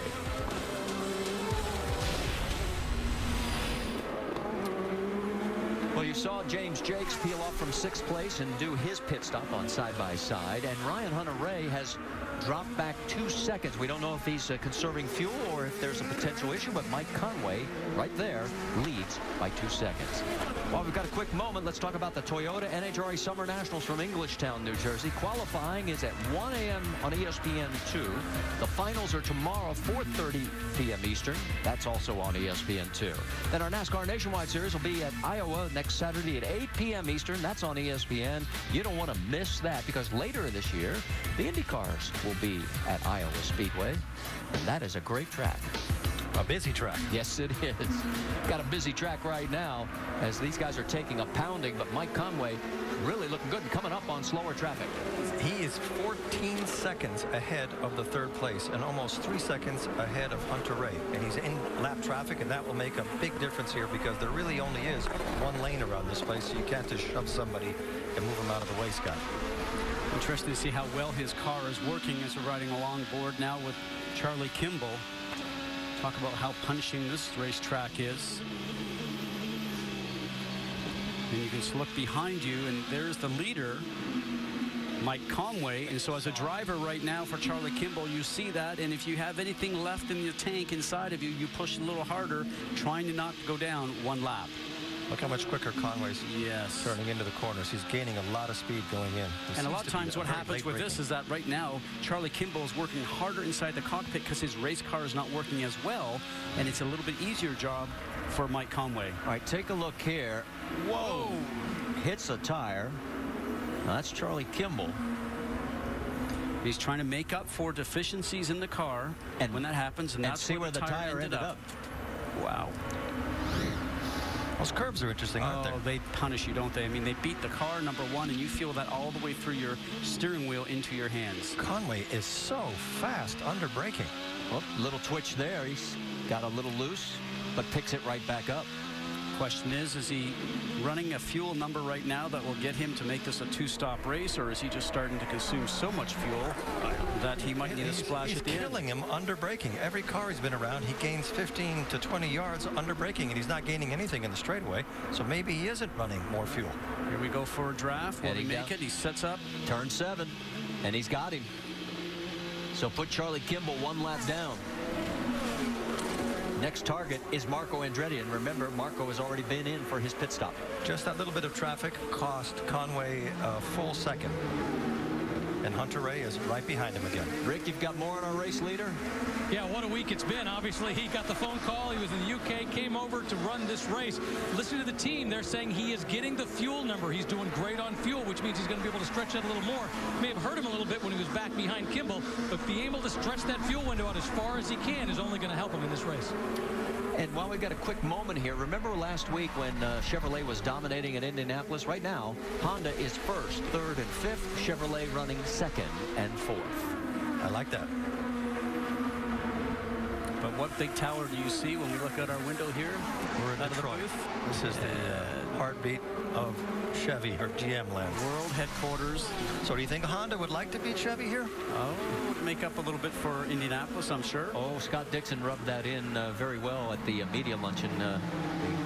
Well, you saw James Jakes peel off from 6th place and do his pit stop on side by side. And Ryan Hunter-Reay has dropped back 2 seconds. We don't know if he's conserving fuel or if there's a potential issue, but Mike Conway right there leads by 2 seconds. Well, we've got a quick moment. Let's talk about the Toyota NHRA Summer Nationals from Englishtown, New Jersey. Qualifying is at 1 a.m. on ESPN2. The finals are tomorrow, 4:30 p.m. Eastern. That's also on ESPN2. Then our NASCAR Nationwide Series will be at Iowa next Saturday at 8 p.m. Eastern. That's on ESPN. You don't want to miss that because later this year, the IndyCars will be at Iowa Speedway. And that is a great track. A busy track. Yes, it is. Got a busy track right now as these guys are taking a pounding, but Mike Conway really looking good and coming up on slower traffic. He is 14 seconds ahead of the third place and almost 3 seconds ahead of Hunter-Reay. And he's in lap traffic, and that will make a big difference here because there really only is one lane around this place, so you can't just shove somebody and move them out of the way, Scott. Interesting to see how well his car is working as we're riding along board now with Charlie Kimball. Talk about how punishing this racetrack is. And you can just look behind you, and there's the leader, Mike Conway. And so as a driver right now for Charlie Kimball, you see that. And if you have anything left in your tank inside of you, you push a little harder, trying to not go down one lap. Look how much quicker Conway's turning into the corners. He's gaining a lot of speed going in. And a lot of times what happens with this is that right now, Charlie Kimball is working harder inside the cockpit because his race car is not working as well, and it's a little bit easier job for Mike Conway. All right, take a look here. Whoa! Hits a tire. Now, that's Charlie Kimball. He's trying to make up for deficiencies in the car, and when that happens, and that's see where the tire ended up. Wow. Those curbs are interesting, aren't they? Oh, they punish you, don't they? I mean, they beat the car, number one, and you feel that all the way through your steering wheel into your hands. Conway is so fast under braking. Well, little twitch there. He's got a little loose, but picks it right back up. Question is he running a fuel number right now that will get him to make this a two-stop race, or is he just starting to consume so much fuel that he might need a splash at the end? He's killing him under braking. Every car he's been around, he gains 15 to 20 yards under braking, and he's not gaining anything in the straightaway, so maybe he isn't running more fuel. Here we go for a draft. Will he make it? He sets up. Turn 7, and he's got him. So put Charlie Kimball 1 lap down. Next target is Marco Andretti, and remember, Marco has already been in for his pit stop. Just that little bit of traffic cost Conway a full second. And Hunter Ray is right behind him again. Rick, you've got more on our race leader? Yeah, what a week it's been. Obviously, he got the phone call. He was in the UK, came over to run this race. Listen to the team. They're saying he is getting the fuel number. He's doing great on fuel, which means he's going to be able to stretch that a little more. May have hurt him a little bit when he was back behind Kimball, but being able to stretch that fuel window out as far as he can is only going to help him in this race. And while we've got a quick moment here, remember last week when Chevrolet was dominating at Indianapolis? Right now, Honda is 1st, 3rd, and 5th. Chevrolet running 2nd and 4th. I like that. But what big tower do you see when we look out our window here? We're in Detroit. This is the heartbeat of Chevy, or GM land. World headquarters. So do you think Honda would like to beat Chevy here? Oh, would make up a little bit for Indianapolis, I'm sure. Oh, Scott Dixon rubbed that in very well at the media luncheon a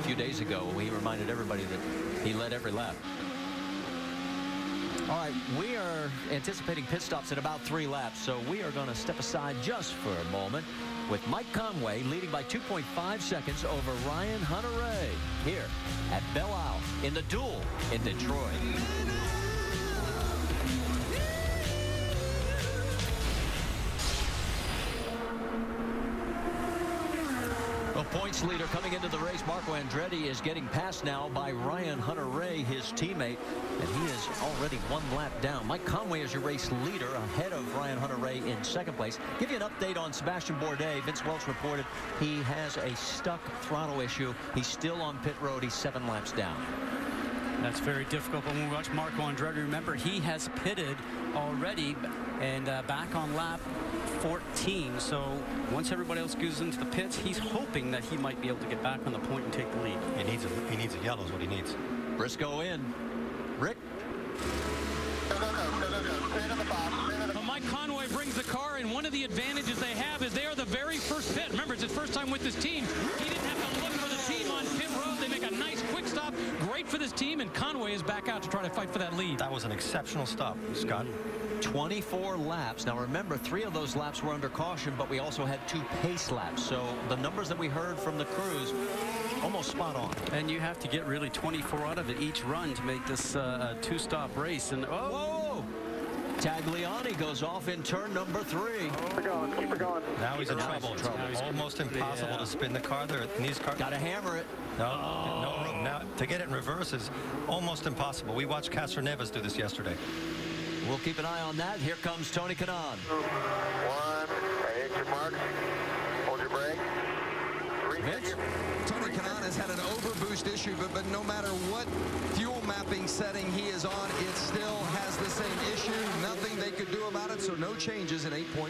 few days ago. He reminded everybody that he led every lap. All right, we are anticipating pit stops in about 3 laps, so we are going to step aside just for a moment with Mike Conway leading by 2.5 seconds over Ryan Hunter-Reay here at Belle Isle in the duel in Detroit. Well, points leader coming into the race, Marco Andretti, is getting passed now by Ryan Hunter-Reay, his teammate, and he is already 1 lap down. Mike Conway is your race leader ahead of Ryan Hunter-Reay in 2nd place. Give you an update on Sebastian Bourdais. Vince Welch reported he has a stuck throttle issue. He's still on pit road. He's 7 laps down. That's very difficult. But when we watch Marco Andretti, remember, he has pitted already and back on lap 14. So once everybody else goes into the pits, he's hoping that he might be able to get back on the point and take the lead. He needs a yellow is what he needs. Briscoe in. Rick? Well, Mike Conway brings the car, and one of the advantages they have is they are the very first pit. Remember, it's his first time with this team. He didn't have to look for the team on pit road. They make a nice quick stop. Great for this team, and Conway is back out to try to fight for that lead. That was an exceptional stop, Scott. 24 laps. Now remember, 3 of those laps were under caution, but we also had 2 pace laps. So the numbers that we heard from the crews, almost spot on. And you have to get really 24 out of it each run to make this a 2-stop race. And whoa! Tagliani goes off in turn number 3. Keep her going, keep her going. Now he's in trouble. It's almost impossible to spin the car there. These cars got to hammer it. No room. Now to get it in reverse is almost impossible. We watched Castroneves do this yesterday. We'll keep an eye on that. Here comes Tony Kanaan. 1, hit your mark. Hold your brake. Vince? Tony Kanaan has had an overboost issue, but no matter what fuel mapping setting he is on, it still has the same issue. Nothing they could do about it, so no changes in 8.4.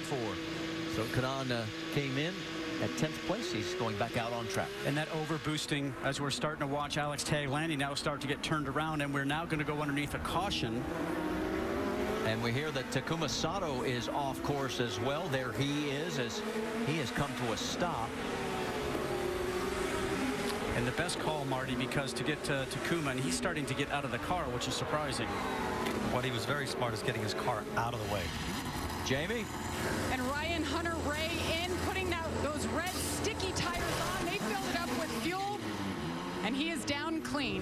So Kanaan came in at 10th place. He's going back out on track. And that overboosting, as we're starting to watch Alex Tagliani now start to get turned around, and we're now going to go underneath a caution. And we hear that Takuma Sato is off course as well. There he is, as he has come to a stop. And the best call, Marty, because to get to Takuma, and he's starting to get out of the car, which is surprising. What he was very smart is getting his car out of the way. Jamie? And Ryan Hunter-Reay in, putting those red sticky tires on. They filled it up with fuel. and he is down clean.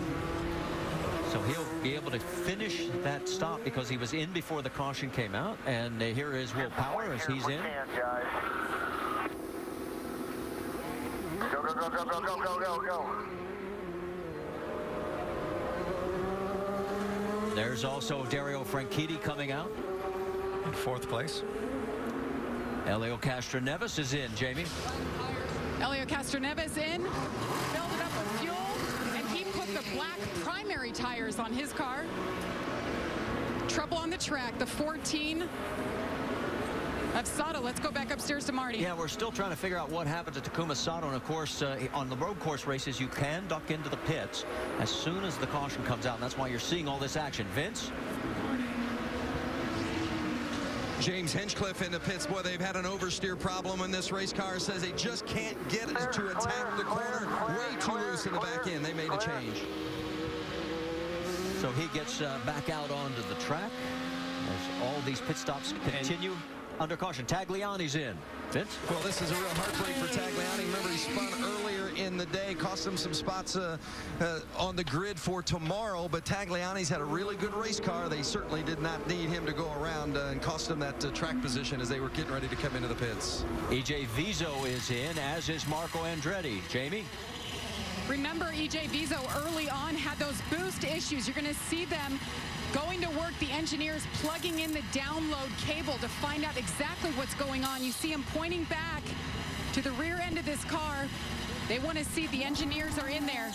So he'll be able to finish that stop because he was in before the caution came out. And here is Will Power as he's in. Go, go, go, go, go, go, go, go, go. There's also Dario Franchitti coming out. In 4th place. Elio Castroneves is in, Jamie. Elio Castroneves in, filled it up with fuel, and he put the black primary tires on his car. Trouble on the track, the 14 of Sato. Let's go back upstairs to Marty. Yeah, we're still trying to figure out what happened to Takuma Sato. And of course, on the road course races, you can duck into the pits as soon as the caution comes out. And that's why you're seeing all this action. Vince? James Hinchcliffe in the pits. Boy, they've had an oversteer problem in this race car. Says they just can't get it to attack the corner. Way too loose in the back end. They made a change. So he gets back out onto the track as all these pit stops continue. Under caution, Tagliani's in. Vince? Well, this is a real heartbreak for Tagliani. Remember, he spun earlier in the day, cost him some spots on the grid for tomorrow, but Tagliani's had a really good race car. They certainly did not need him to go around and cost him that track position as they were getting ready to come into the pits. EJ Viso is in, as is Marco Andretti. Jamie? Remember, EJ Viso early on had those boost issues. You're going to see them going to work, the engineers plugging in the download cable to find out exactly what's going on. You see him pointing back to the rear end of this car. They want to see the engineers are in there.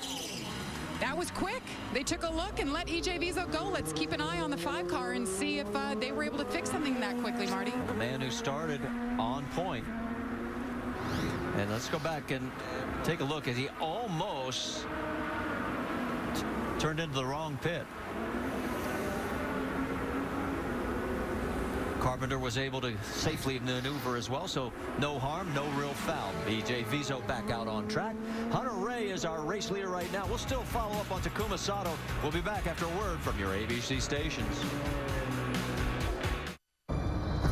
That was quick. They took a look and let EJ Viso go. Let's keep an eye on the 5 car and see if they were able to fix something that quickly, Marty. The man who started on point. And let's go back and take a look as he almost turned into the wrong pit. Carpenter was able to safely maneuver as well, so no harm, no real foul. EJ Viso back out on track. Hunter Ray is our race leader right now. We'll still follow up on Takuma Sato. We'll be back after a word from your ABC stations.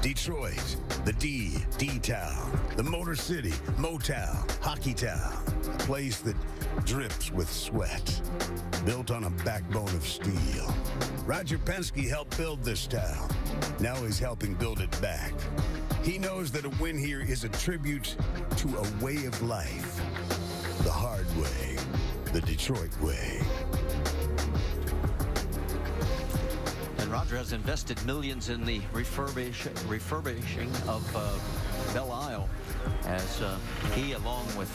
Detroit, the D-Town, the Motor City, Motown, Hockey Town, a place that drips with sweat, built on a backbone of steel. Roger Penske helped build this town. Now he's helping build it back. He knows that a win here is a tribute to a way of life. The hard way, the Detroit way. And Roger has invested millions in the refurbishing of Belle Isle, as he, along with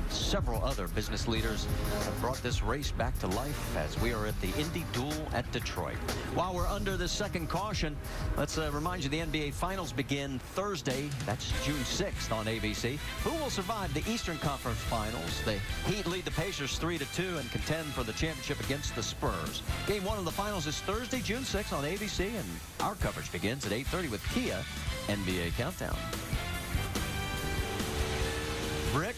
several other business leaders, have brought this race back to life as we are at the Indy Duel at Detroit. While we're under the second caution, let's remind you the NBA Finals begin Thursday. That's June 6th on ABC. Who will survive the Eastern Conference Finals? The Heat lead the Pacers 3-2 and contend for the championship against the Spurs. Game 1 of the Finals is Thursday, June 6th on ABC, and our coverage begins at 8:30 with Kia NBA Countdown. Rick?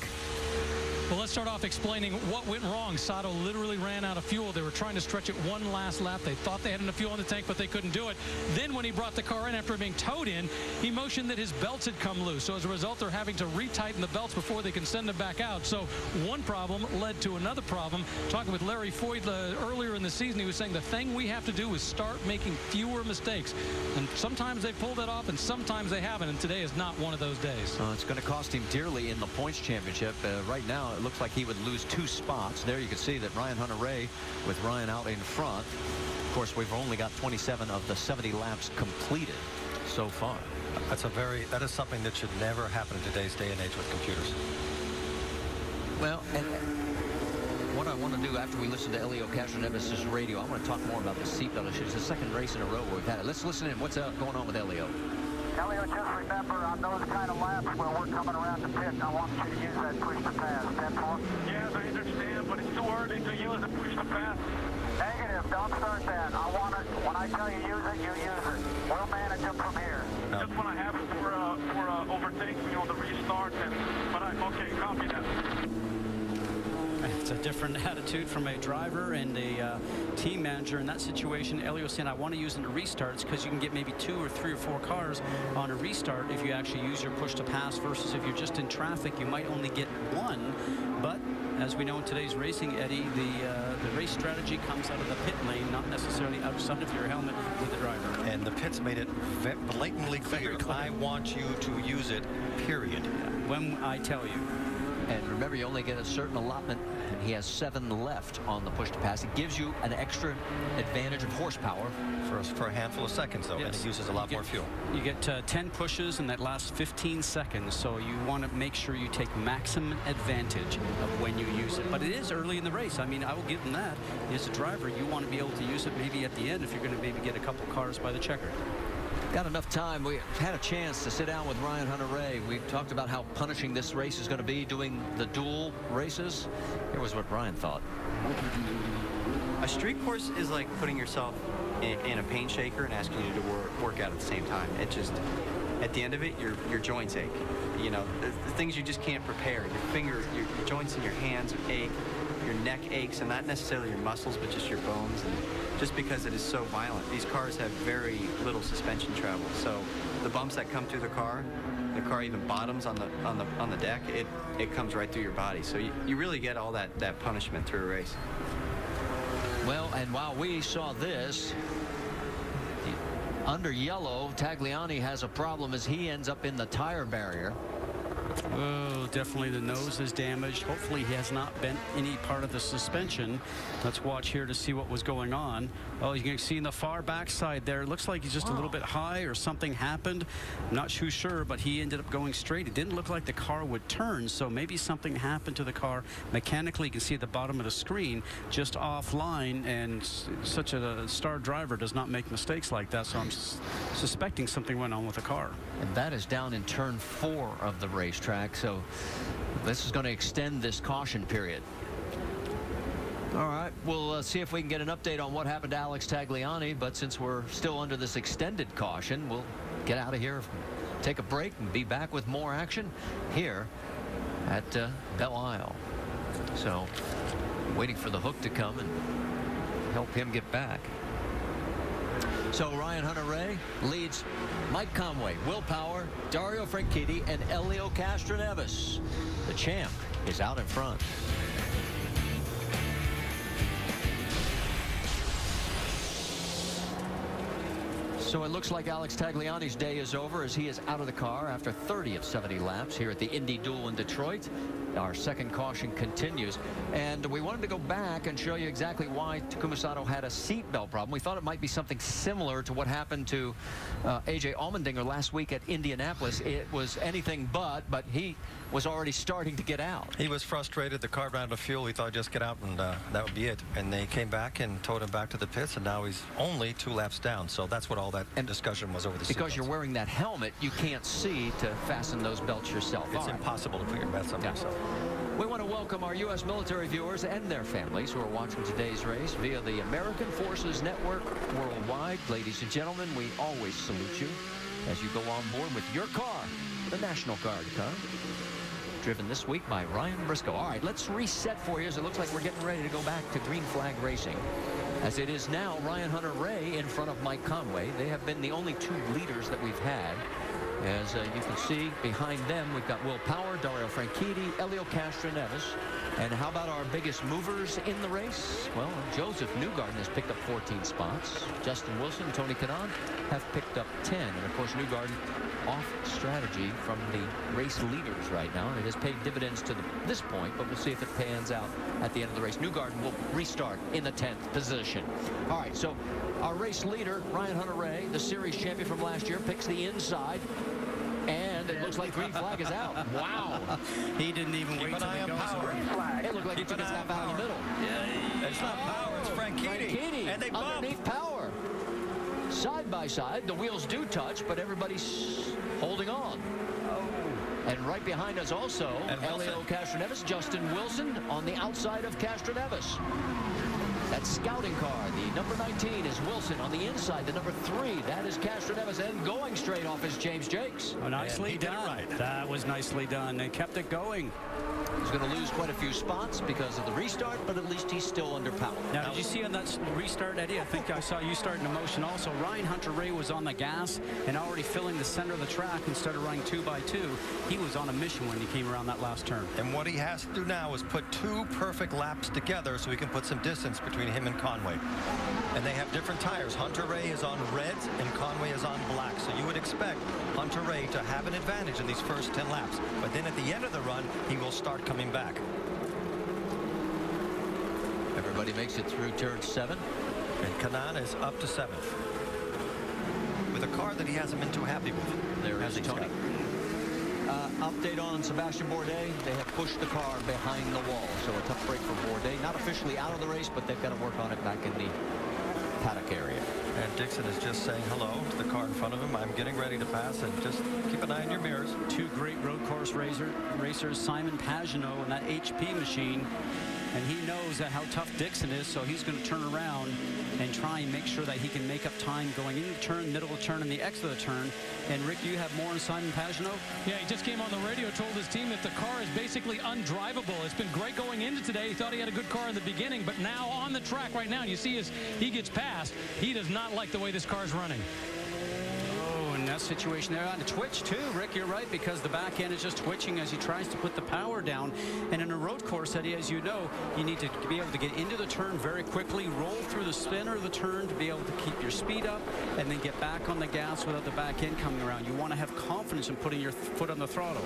Well, let's start off explaining what went wrong. Sato literally ran out of fuel. They were trying to stretch it one last lap. They thought they had enough fuel in the tank, but they couldn't do it. Then when he brought the car in after being towed in, he motioned that his belts had come loose. So as a result, they're having to retighten the belts before they can send them back out. So one problem led to another problem. Talking with Larry Foyd earlier in the season, he was saying the thing we have to do is start making fewer mistakes. And sometimes they pulled that off, and sometimes they haven't. And today is not one of those days. It's going to cost him dearly in the points championship. Right now, it looks like he would lose 2 spots. There you can see that Ryan Hunter-Reay with Ryan out in front. Of course, we've only got 27 of the 70 laps completed so far. That is something that should never happen in today's day and age with computers. Well, and what I want to do after we listen to Elio Castroneves' radio, I want to talk more about the seatbelt issue. It's the second race in a row where we've had it. Let's listen in. What's going on with Elio? Elio, just remember, on those kind of laps where we're coming around the pit, I want you to use that push to pass. 10-4? Yes, I understand, but it's too early to use the push to pass. Negative, don't start that. I want it, when I tell you use it, you use it. We'll manage it from here. Just when I have it for overtaking me on the restart, okay, copy that. It's a different attitude from a driver and a team manager in that situation. Elio saying, I want to use it in restarts because you can get maybe 2 or 3 or 4 cars on a restart if you actually use your push to pass, versus if you're just in traffic, you might only get 1. But as we know in today's racing, Eddie, the race strategy comes out of the pit lane, not necessarily outside of your helmet with the driver. And the pits made it blatantly clear. I want you to use it, period. When I tell you. And remember, you only get a certain allotment, and he has 7 left on the push to pass. It gives you an extra advantage of horsepower. For a handful of seconds, though, and it uses a lot more fuel. You get 10 pushes in that last 15 seconds, so you want to make sure you take maximum advantage of when you use it. But it is early in the race. I mean, I will give them that. As a driver, you want to be able to use it maybe at the end if you're going to maybe get a couple cars by the checker. Got enough time. We had a chance to sit down with Ryan Hunter-Reay. We talked about how punishing this race is going to be doing the dual races. Here was what Ryan thought. A street course is like putting yourself in a pain shaker and asking you to work out at the same time. It just, at the end of it, your joints ache. You know, the things you just can't prepare. Your joints in your hands ache, your neck aches, and not necessarily your muscles, but just your bones. And just because it is so violent, these cars have very little suspension travel. So the bumps that come through the car even bottoms on the deck, it comes right through your body. So you really get all that punishment through a race. Well, and while we saw this, under yellow, Tagliani has a problem as he ends up in the tire barrier. Oh, definitely the nose is damaged. Hopefully he has not bent any part of the suspension. Let's watch here to see what was going on. Oh, you can see in the far backside there, it looks like he's just a little bit high or something happened. I'm not too sure, but he ended up going straight. It didn't look like the car would turn, so maybe something happened to the car. Mechanically, you can see at the bottom of the screen, just offline, and such a star driver does not make mistakes like that, so I'm suspecting something went on with the car. And that is down in turn 4 of the racetrack, so this is going to extend this caution period. All right, we'll see if we can get an update on what happened to Alex Tagliani, but since we're still under this extended caution, we'll get out of here, take a break, and be back with more action here at Belle Isle. So, waiting for the hook to come and help him get back. So Ryan Hunter-Reay leads Mike Conway, Will Power, Dario Franchitti, and Elio Castroneves. The champ is out in front. So it looks like Alex Tagliani's day is over as he is out of the car after 30 of 70 laps here at the Indy Duel in Detroit. Our second caution continues, and we wanted to go back and show you exactly why Takuma Sato had a seatbelt problem. We thought it might be something similar to what happened to A.J. Allmendinger last week at Indianapolis. It was anything but he was already starting to get out. He was frustrated. The car ran out of fuel. He thought, just get out, and that would be it. And they came back and towed him back to the pits, and now he's only 2 laps down. So that's what all that discussion was over the seatbelts. Because you're wearing that helmet, you can't see to fasten those belts yourself. It's impossible to put your belts on yourself. We want to welcome our U.S. military viewers and their families who are watching today's race via the American Forces Network worldwide. Ladies and gentlemen, we always salute you as you go on board with your car, the National Guard car, driven this week by Ryan Briscoe. All right, let's reset for you as it looks like we're getting ready to go back to green flag racing. As it is now Ryan Hunter-Reay in front of Mike Conway. They have been the only 2 leaders that we've had. As you can see, behind them, we've got Will Power, Dario Franchitti, Elio Castroneves. And how about our biggest movers in the race? Well, Joseph Newgarden has picked up 14 spots. Justin Wilson and Tony Kanaan have picked up 10. And, of course, Newgarden off strategy from the race leaders right now. And it has paid dividends to this point, but we'll see if it pans out at the end of the race. Newgarden will restart in the 10th position. All right, so our race leader, Ryan Hunter-Reay, the series champion from last year, picks the inside. And it looks like green flag is out. Wow. He didn't even wait till it goes on. It looked like he took a snap out of the middle. Yeah, it's not Power, it's Franchitti. And they bump. Underneath Power. Side by side, the wheels do touch, but everybody's holding on. And right behind us also, Elio Castroneves, Justin Wilson on the outside of Castroneves. That scouting car, the number 19 is Wilson. On the inside, the number 3, that is Castroneves. And going straight off is James Jakes. Oh, nicely done. Right. That was nicely done. They kept it going. He's going to lose quite a few spots because of the restart, but at least he's still under power. Now, did you see on that restart, Eddie? I think I saw you starting to motion also. Ryan Hunter-Reay was on the gas and already filling the center of the track instead of running 2x2. He was on a mission when he came around that last turn. And what he has to do now is put 2 perfect laps together so he can put some distance between him and Conway. And they have different tires. Hunter-Reay is on reds and Conway is on black. So you would expect Hunter-Reay to have an advantage in these first 10 laps. But then at the end of the run, he will start coming back. Everybody makes it through turn 7. And Kanaan is up to 7th. With a car that he hasn't been too happy with. There is Tony. Update on Sebastian Bourdais. They have pushed the car behind the wall. So a tough break for Bourdais. Not officially out of the race, but they've got to work on it back in the paddock area. And Dixon is just saying hello to the car in front of him. I'm getting ready to pass, and just keep an eye on your mirrors. 2 great road course racers, Simon Pagenaud and that HP machine. And he knows how tough Dixon is, so he's going to turn around and try and make sure that he can make up time going into the turn, middle of the turn, and the exit of the turn. And Rick, you have more on Simon Pagenaud? Yeah, he just came on the radio, told his team that the car is basically undrivable. It's been great going into today. He thought he had a good car in the beginning, but now on the track right now, you see as he gets past, he does not like the way this car is running. In that situation there on the twitch too, Rick, you're right, because the back end is just twitching as he tries to put the power down. And in a road course, Eddie, as you know, you need to be able to get into the turn very quickly, roll through the center of the turn to be able to keep your speed up, and then get back on the gas without the back end coming around. You want to have confidence in putting your foot on the throttle.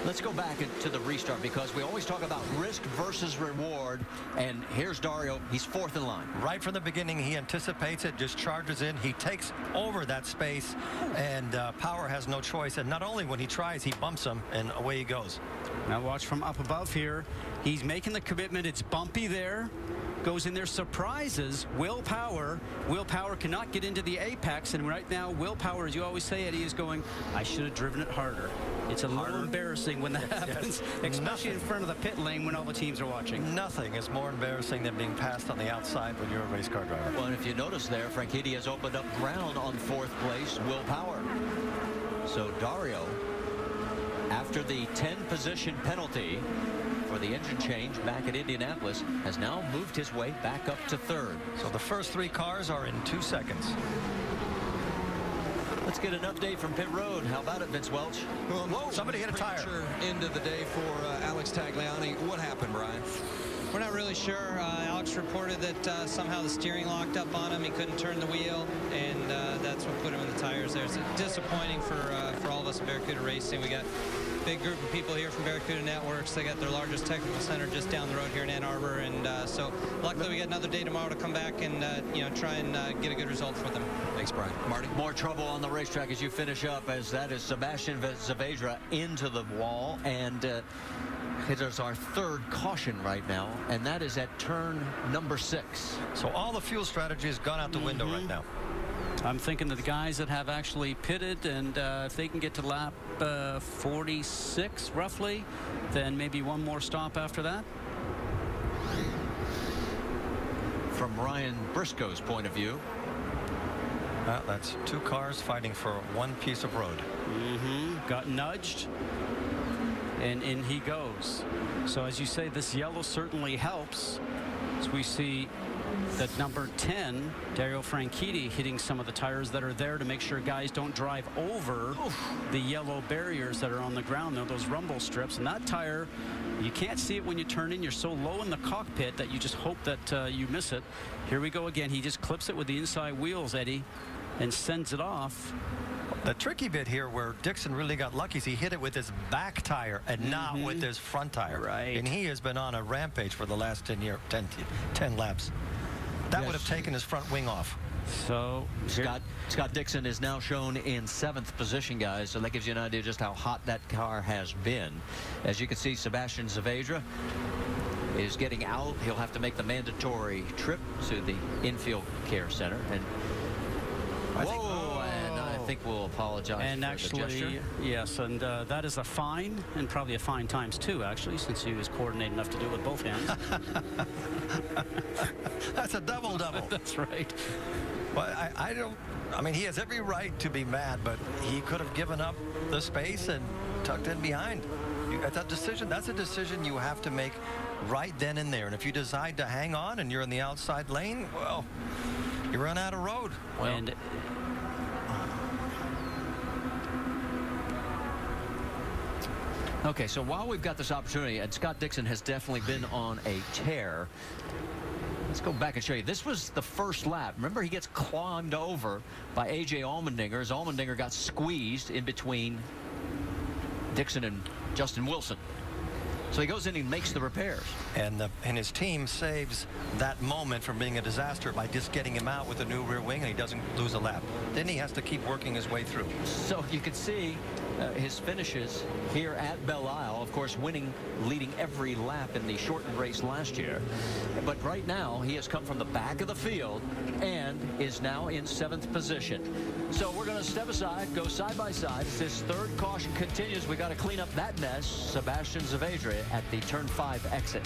Let's go back to the restart, because we always talk about risk versus reward. And here's Dario. He's 4th in line. Right from the beginning, he anticipates it, just charges in. He takes over that space, and Power has no choice. And not only when he tries, he bumps him, and away he goes. Now watch from up above here. He's making the commitment. It's bumpy there. Goes in there, surprises Will Power. Will Power cannot get into the apex, and right now Will Power, as you always say, Eddie, is going, I should have driven it harder. It's a little embarrassing when that happens, especially in front of the pit lane when all the teams are watching. Nothing is more embarrassing than being passed on the outside when you're a race car driver. Well, and if you notice there, Franchitti has opened up ground on 4th place, Will Power. So Dario, after the 10 position penalty for the engine change back at Indianapolis, has now moved his way back up to 3rd. So the first 3 cars are in 2 seconds. Let's get an update from pit road. How about it, Vince Welch? Well, whoa, somebody hit a tire. End of the day for Alex Tagliani. What happened, Brian? We're not really sure. Alex reported that somehow the steering locked up on him. He couldn't turn the wheel, and that's what put him in the tires there. It's disappointing for all of us at Barracuda Racing. We got a big group of people here from Barracuda Networks. They got their largest technical center just down the road here in Ann Arbor, and so luckily we got another day tomorrow to come back and try and get a good result for them. Thanks, Brian. Marty? More trouble on the racetrack as you finish up, as that is Sebastian Saavedra into the wall, and it is our 3rd caution right now, and that is at turn number 6. So all the fuel strategy has gone out the window right now. I'm thinking that the guys that have actually pitted, and if they can get to lap 46 roughly, then maybe one more stop after that. From Ryan Briscoe's point of view, well, that's 2 cars fighting for one piece of road. Got nudged, and in he goes. So as you say, this yellow certainly helps, as we see that number 10, Dario Franchitti, hitting some of the tires that are there to make sure guys don't drive over the yellow barriers that are on the ground there, those rumble strips. And that tire, you can't see it when you turn in. You're so low in the cockpit that you just hope that you miss it. Here we go again. He just clips it with the inside wheels, Eddie, and sends it off. The tricky bit here where Dixon really got lucky is he hit it with his back tire and not with his front tire. Right. And he has been on a rampage for the last 10 laps. That would have taken his front wing off. So Scott Dixon is now shown in 7th position, guys. So that gives you an idea just how hot that car has been. As you can see, Sebastian Saavedra is getting out. He'll have to make the mandatory trip to the infield care center. And I think we'll apologize and for actually, the gesture. yes, and that is a fine, and probably a fine times 2, actually, since he was coordinated enough to do it with both hands. That's a double-double. That's right. Well, I mean, he has every right to be mad, but he could have given up the space and tucked in behind. That's a decision you have to make right then and there. And if you decide to hang on and you're in the outside lane, well, you run out of road. Well, and okay, so while we've got this opportunity, and Scott Dixon has definitely been on a tear. Let's go back and show you. This was the first lap. Remember, he gets climbed over by A.J. Allmendinger as Allmendinger got squeezed in between Dixon and Justin Wilson. So he goes in and makes the repairs. And his team saves that moment from being a disaster by just getting him out with a new rear wing, and he doesn't lose a lap. Then he has to keep working his way through. So you can see his finishes here at Belle Isle, of course, leading every lap in the shortened race last year. But right now, he has come from the back of the field and is now in 7th position. So we're going to step aside, go side by side. As this third caution continues, we got to clean up that mess. Sebastian Zavedra at the turn 5 exit.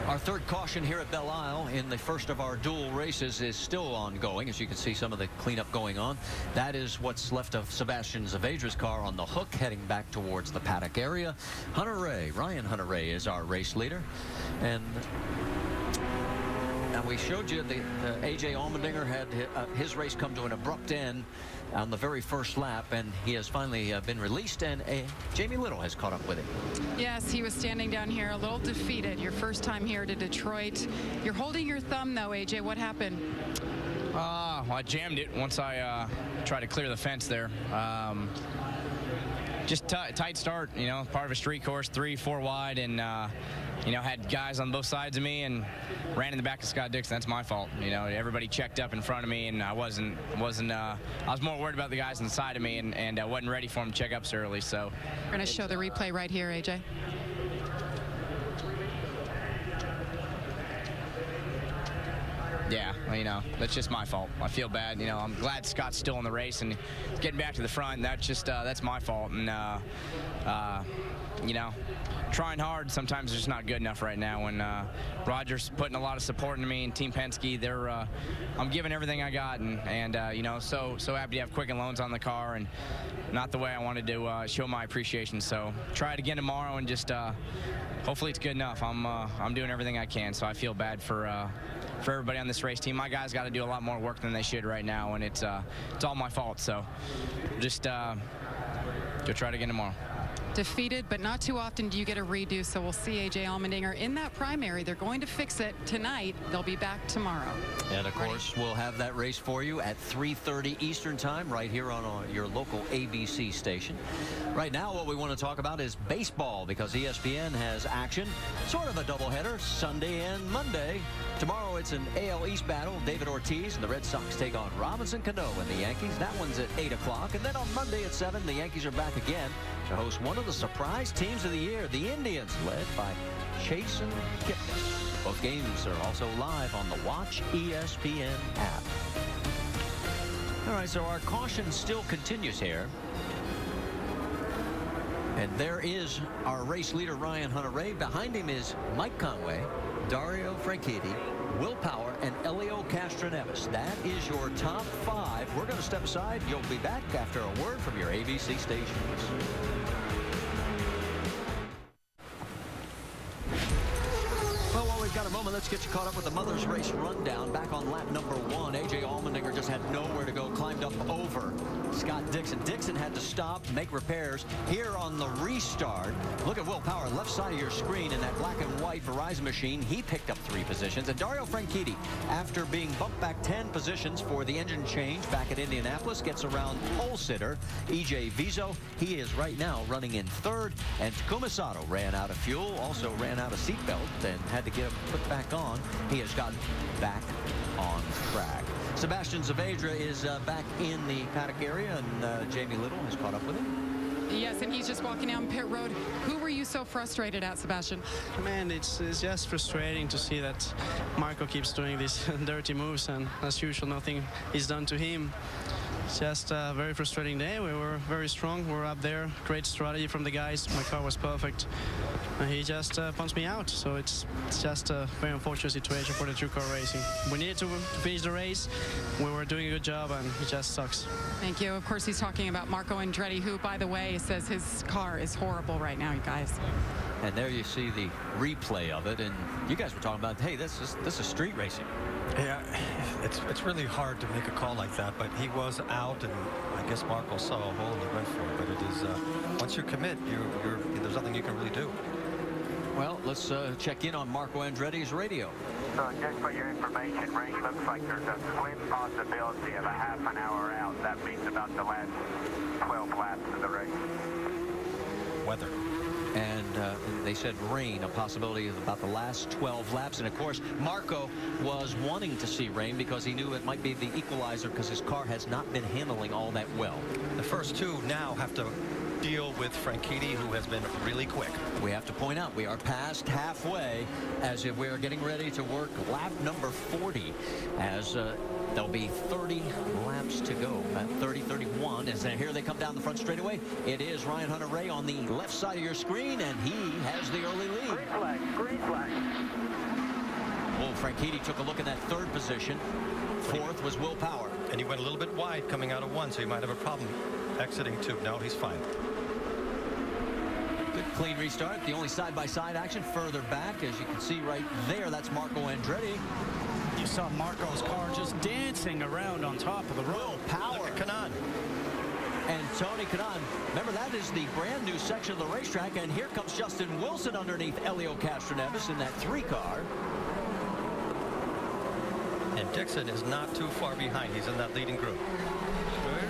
Our third caution here at Belle Isle in the first of our dual races is still ongoing. As you can see, some of the cleanup going on. That is what's left of Sebastian Zavedra's car on the hook, heading back towards the paddock area. Ryan Hunter-Reay is our race leader. And we showed you the A.J. Allmendinger had his race come to an abrupt end on the very first lap, and he has finally been released, and Jamie Little has caught up with him. Yes, he was standing down here a little defeated. Your first time here to Detroit. You're holding your thumb, though, AJ. What happened? Well, I jammed it once I tried to clear the fence there. Just tight start, you know, part of a street course, 3-4 wide, and you know, had guys on both sides of me and ran in the back of Scott Dixon. That's my fault. You know, everybody checked up in front of me, and I was more worried about the guys inside of me, and I wasn't ready for them to check up so early. So we're going to show the replay right here, AJ. Yeah, well, you know, that's just my fault. I feel bad. You know, I'm glad Scott's still in the race and getting back to the front. That's just that's my fault. And you know, trying hard sometimes is just not good enough right now. And Roger's putting a lot of support into me, and Team Penske, they're I'm giving everything I got, and you know, so happy to have Quicken Loans on the car, and not the way I wanted to show my appreciation. So try it again tomorrow, and just hopefully it's good enough. I'm doing everything I can, so I feel bad for everybody on this race team. My guys got to do a lot more work than they should right now, and it's all my fault. So just go try it again tomorrow. Defeated, but not too often do you get a redo, so we'll see A.J. Allmendinger in that primary. They're going to fix it tonight. They'll be back tomorrow. And, of course, we'll have that race for you at 3:30 Eastern Time right here on your local ABC station. Right now, what we want to talk about is baseball, because ESPN has action, sort of a doubleheader, Sunday and Monday. Tomorrow, it's an AL East battle. David Ortiz and the Red Sox take on Robinson Cano and the Yankees. That one's at 8 o'clock. And then on Monday at 7, the Yankees are back again to host one of the surprise teams of the year, the Indians, led by Chasen Kipnis. Both games are also live on the Watch ESPN app. All right, so our caution still continues here. And there is our race leader, Ryan Hunter-Reay. Behind him is Mike Conway, Dario Franchitti, Will Power, and Elio Castroneves. That is your top 5. We're going to step aside. You'll be back after a word from your ABC stations. Well, while we've got a moment, let's get you caught up with the Mother's Race rundown. Back on lap number 1, A.J. Allmendinger just had nowhere to go, climbed up over Scott Dixon. Dixon had to stop, make repairs. Here on the restart, look at Will Power, left side of your screen in that black and white Verizon machine. He picked up 3 positions. And Dario Franchitti, after being bumped back 10 positions for the engine change back at Indianapolis, gets around pole sitter E.J. Vizo. He is right now running in 3rd. And Takuma Sato ran out of fuel, also ran out of seatbelt, and had to get him put back on. He has gotten back on track. Sebastian Zavedra is back in the paddock area, and Jamie Little has caught up with him. Yes, and he's just walking down pit road. Who were you so frustrated at, Sebastian? Man, it's just frustrating to see that Marco keeps doing these dirty moves, and as usual, nothing is done to him. just a very frustrating day. We were very strong. We were up there. Great strategy from the guys. My car was perfect. He just punched me out. So it's just a very unfortunate situation for the two-car racing. We needed to finish the race. We were doing a good job, and it just sucks. Thank you. Of course, he's talking about Marco Andretti, who, by the way, says his car is horrible right now, you guys. And there you see the replay of it. And you guys were talking about, hey, this is street racing. Yeah, it's really hard to make a call like that, but he was out, and I guess Marco saw a hole and he went for it. But it is once you commit, there's nothing you can really do. Well, let's check in on Marco Andretti's radio. So just for your information, Ray, looks like there's a slim possibility of a half an hour out. That means about the last 12 laps of the race. Weather. And they said rain, a possibility of about the last 12 laps. And of course, Marco was wanting to see rain because he knew it might be the equalizer because his car has not been handling all that well. The first two now have to deal with Franchitti, who has been really quick. We have to point out we are past halfway as if we are getting ready to work lap number 40 as there'll be 30 laps to go. 30-31 as here they come down the front straightaway. It is Ryan Hunter-Reay on the left side of your screen, and he has the early lead. Green flag, green flag. Well, Franchitti took a look in that third position. Fourth was Will Power. And he went a little bit wide coming out of one, so he might have a problem exiting two. No, he's fine. Good clean restart. The only side-by-side action further back, as you can see right there, that's Marco Andretti. You saw Marco's car just dancing around on top of the road. Will Power. Kanaan. And Tony Kanaan. Remember, that is the brand new section of the racetrack, and here comes Justin Wilson underneath Helio Castroneves in that 3-car. And Dixon is not too far behind. He's in that leading group.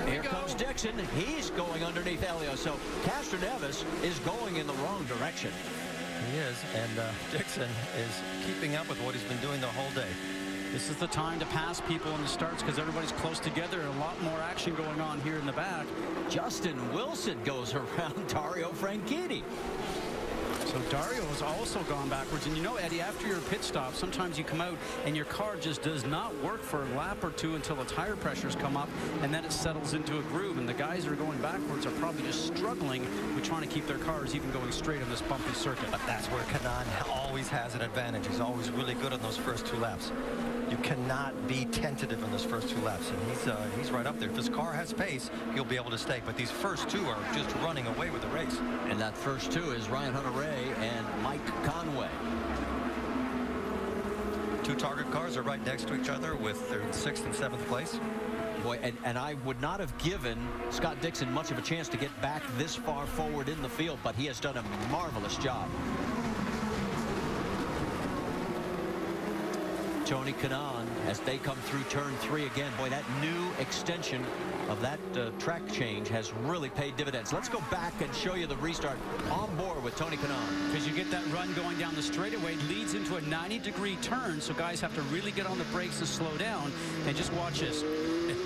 Here comes Dixon. He's going underneath Helio. So Castroneves is going in the wrong direction. He is, and Dixon is keeping up with what he's been doing the whole day. This is the time to pass people in the starts because everybody's close together. A lot more action going on here in the back. Justin Wilson goes around Dario Franchitti. So Dario has also gone backwards. And you know, Eddie, after your pit stop, sometimes you come out and your car just does not work for a lap or two until the tire pressures come up, and then it settles into a groove. And the guys that are going backwards are probably just struggling with trying to keep their cars even going straight on this bumpy circuit. But that's where Kanaan always has an advantage. He's always really good on those first 2 laps. You cannot be tentative in those first 2 laps, and he's right up there. If his car has pace, he'll be able to stay. But these first 2 are just running away with the race. And that first 2 is Ryan Hunter-Reay and Mike Conway. 2 target cars are right next to each other with their 6th and 7th place. Boy, and I would not have given Scott Dixon much of a chance to get back this far forward in the field, but he has done a marvelous job. Tony Kanaan as they come through turn 3 again. Boy, that new extension of that track change has really paid dividends. Let's go back and show you the restart on board with Tony Kanaan. Because you get that run going down the straightaway, leads into a 90-degree turn, so guys have to really get on the brakes and slow down. And just watch this.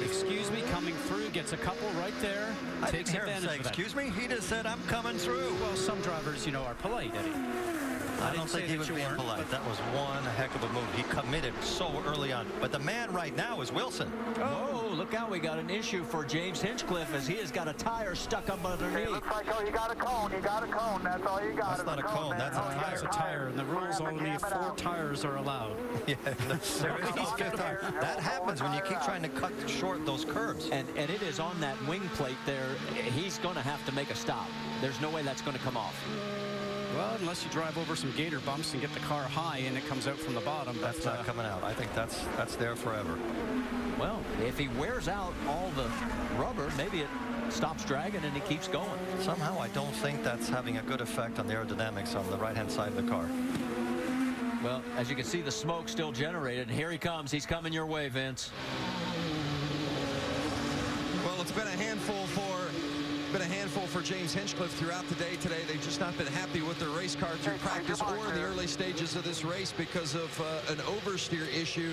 Excuse me, coming through, gets a couple right there. I didn't hear him say, excuse me. He just said, I'm coming through. Well, some drivers, you know, are polite, Eddie. I don't think he was being polite. That was one heck of a move. He committed so early on. But the man right now is Wilson. Oh, look out. We got an issue for James Hinchcliffe as he has got a tire stuck up underneath. It looks like, oh, you got a cone. You got a cone. That's all you got. That's not a cone. That's a tire. That's a tire. And the rules only 4 tires are allowed. Yeah, there is no 5th tire. That happens when you keep trying to cut short those curves. And it is on that wing plate there. He's going to have to make a stop. There's no way that's going to come off. Well, unless you drive over some gator bumps and get the car high and it comes out from the bottom. That's not coming out. I think that's there forever. Well, if he wears out all the rubber, maybe it stops dragging and he keeps going. Somehow I don't think that's having a good effect on the aerodynamics on the right-hand side of the car. Well, as you can see, the smoke still generated. Here he comes. He's coming your way, Vince. Well, it's been a handful for James Hinchcliffe throughout the day today. They've just not been happy with their race car through practice or in the early stages of this race because of an oversteer issue.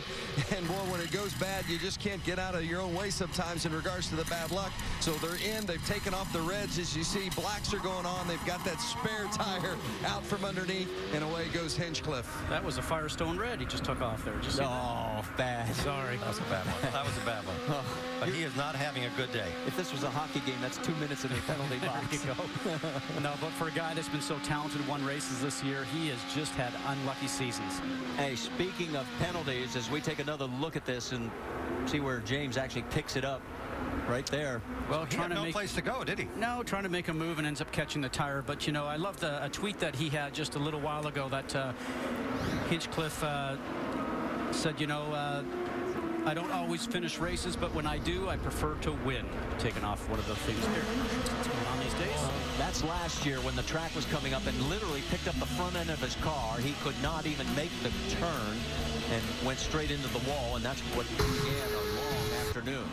And boy, when it goes bad, you just can't get out of your own way sometimes in regards to the bad luck. So they're in. They've taken off the reds. As you see, blacks are going on. They've got that spare tire out from underneath, and away goes was Hinchcliffe. That was a Firestone Red he just took off there. Did you see that? Bad. Sorry. That was a bad one. That was a bad one. But he is not having a good day. If this was a hockey game, that's 2 minutes in the penalty box. No, but for a guy that's been so talented, won races this year, he has just had unlucky seasons. Hey, speaking of penalties, as we take another look at this and see where James actually picks it up. Right there. Well, he had no place to go, did he? No, trying to make a move and ends up catching the tire. But, you know, I love a tweet that he had just a little while ago that Hinchcliffe said, you know, I don't always finish races, but when I do, I prefer to win. Taking off one of the things here. What's going on these days? That's last year when the track was coming up and literally picked up the front end of his car. He could not even make the turn and went straight into the wall, and that's what began a long afternoon.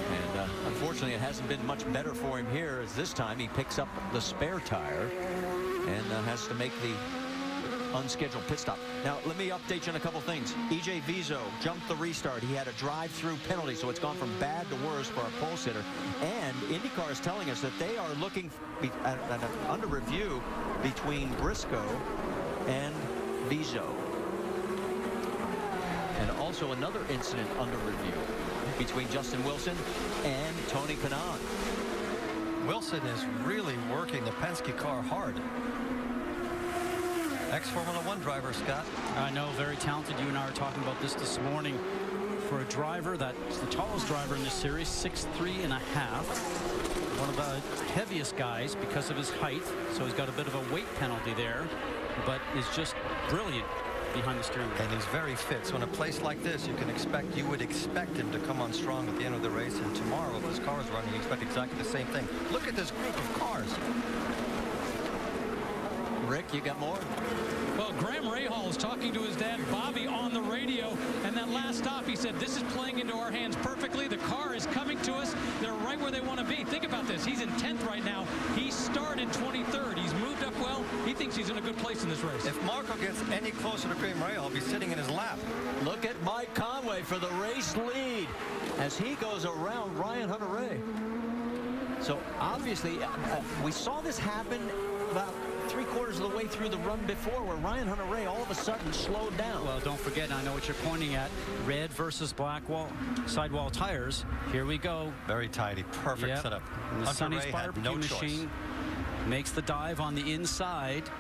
And unfortunately, it hasn't been much better for him here, as this time he picks up the spare tire and has to make the unscheduled pit stop. Now, let me update you on a couple things. EJ Viso jumped the restart. He had a drive-through penalty, so it's gone from bad to worse for our pole sitter. And IndyCar is telling us that they are looking under review between Briscoe and Viso. And also another incident under review between Justin Wilson and Tony Kanaan. Wilson is really working the Penske car hard. Ex-Formula 1 driver, Scott. I know, very talented. You and I were talking about this morning. For a driver that's the tallest driver in this series, 6'3.5". One of the heaviest guys because of his height, so he's got a bit of a weight penalty there, but is just brilliant behind the steering wheel. And he's very fit. So in a place like this, you would expect him to come on strong at the end of the race. And tomorrow, if his car is running, you expect exactly the same thing. Look at this group of cars. Rick, you got more? Well, Graham Rahal is talking to his dad, Bobby, on the radio. And that last stop, he said, this is playing into our hands perfectly. The car is coming to us. They're right where they want to be. Think about this. He's in 10th right now. He started 23rd. He's moved up well. He thinks he's in a good place in this race. If Marco gets any closer to Graham Rahal, he'll be sitting in his lap. Look at Mike Conway for the race lead as he goes around Ryan Hunter-Reay. So obviously, we saw this happen about 3/4 of the way through the run before, where Ryan Hunter-Reay all of a sudden slowed down. Well, don't forget, I know what you're pointing at. Red versus black sidewall tires. Here we go. Very tidy. Perfect setup. And the Sonny's barbecue machine makes the dive on the inside.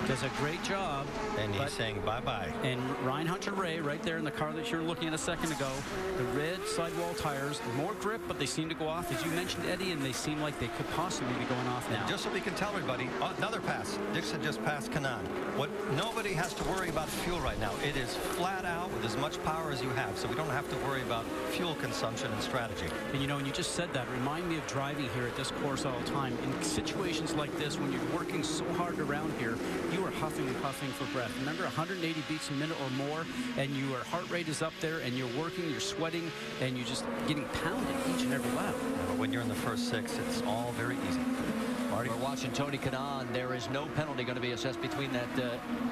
Does a great job. And he's saying bye-bye. And Ryan Hunter-Reay right there in the car that you were looking at a second ago. The red sidewall tires, more grip, but they seem to go off, as you mentioned, Eddie, and they seem like they could possibly be going off now. And just so we can tell everybody, another pass. Dixon just passed Kanaan. Nobody has to worry about fuel right now. It is flat out with as much power as you have, so we don't have to worry about fuel consumption and strategy. And you know, when you just said that, remind me of driving here at this course all the time. In situations like this, when you're working so hard around here, you are huffing and puffing for breath. Remember, 180 beats a minute or more, and your heart rate is up there, and you're working, you're sweating, and you're just getting pounded each and every lap. But when you're in the first six, it's all very easy. We're watching Tony Kanaan. There is no penalty going to be assessed between that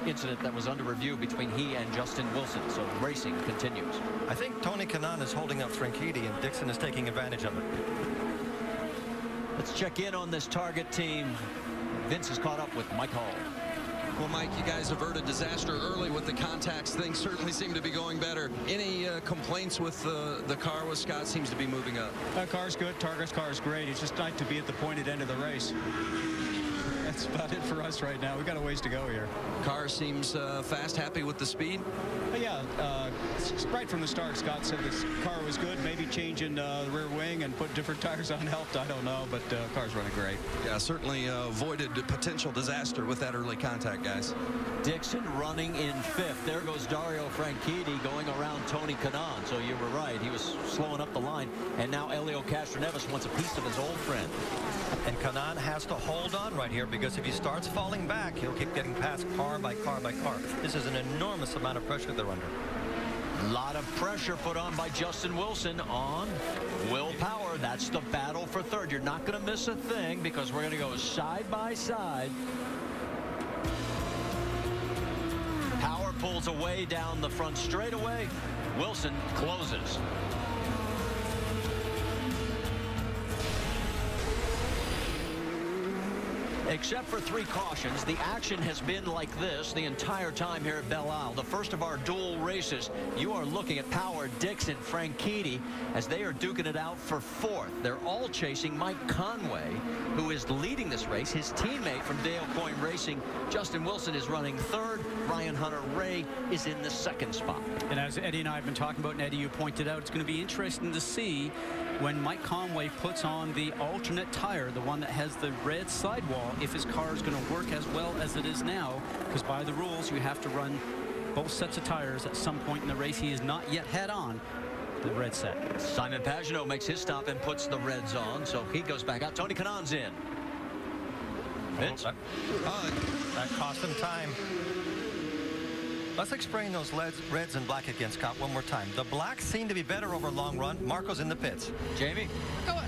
incident that was under review between he and Justin Wilson. So racing continues. I think Tony Kanaan is holding up Franchitti, and Dixon is taking advantage of it. Let's check in on this target team. Vince is caught up with Mike Hall. Well, Mike, you guys averted disaster early with the contacts. Things certainly seem to be going better. Any complaints with the car with Scott? Seems to be moving up. Car's good. Target's car is great. It's just nice to be at the pointed end of the race. That's about it for us right now. We got a ways to go here. Car seems fast, happy with the speed. Yeah, right from the start, Scott said this car was good. Maybe changing the rear wing and put different tires on helped. I don't know, but car's running great. Yeah, certainly avoided potential disaster with that early contact, guys. Dixon running in 5th. There goes Dario Franchitti going around Tony Kanaan. So you were right. He was slowing up the line. And now Elio Castroneves wants a piece of his old friend. And Kanaan has to hold on right here, because if he starts falling back, he'll keep getting passed car by car by car. This is an enormous amount of pressure they're under. A lot of pressure put on by Justin Wilson on Will Power. That's the battle for 3rd. You're not going to miss a thing, because we're going to go side by side. Power pulls away down the front straightaway. Wilson closes. Except for 3 cautions, the action has been like this the entire time here at Belle Isle. The first of our dual races, you are looking at Power, Dixon, Franchitti as they are duking it out for 4th. They're all chasing Mike Conway, who is leading this race. His teammate from Dale Coyne Racing, Justin Wilson, is running 3rd. Ryan Hunter-Reay is in the 2nd spot. And as Eddie and I have been talking about, and Eddie, you pointed out, it's going to be interesting to see when Mike Conway puts on the alternate tire, the one that has the red sidewall, if his car is going to work as well as it is now, because by the rules you have to run both sets of tires at some point in the race. He has not yet had on the red set. Simon Pagenaud makes his stop and puts the reds on, so he goes back out. Tony Kanaan's in. Vince? That cost him time. Let's explain those reds and black again, Scott, one more time. The blacks seem to be better over long run. Marco's in the pits. Jamie?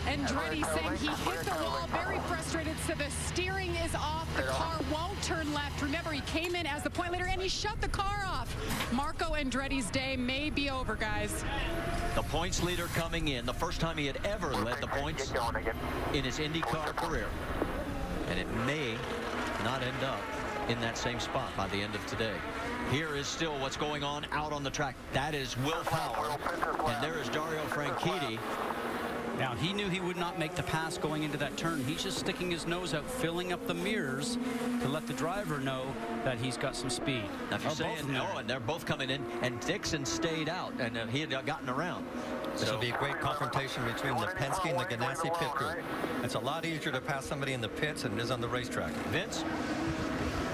Andretti saying he hit the wall, very frustrated, so the steering is off. The car won't turn left. Remember, he came in as the point leader, and he shut the car off. Marco Andretti's day may be over, guys. The points leader coming in, the first time he had ever led the points in his IndyCar career. And it may not end up in that same spot by the end of today. Here is still what's going on out on the track. That is Will Power, and there is Dario Franchitti. Now, he knew he would not make the pass going into that turn. He's just sticking his nose out, filling up the mirrors to let the driver know that he's got some speed. Now, if you're saying no, and they're both coming in, and Dixon stayed out, and he had gotten around. This will be a great confrontation between the Penske and the Ganassi pit crew. It's a lot easier to pass somebody in the pits than it is on the racetrack. Vince?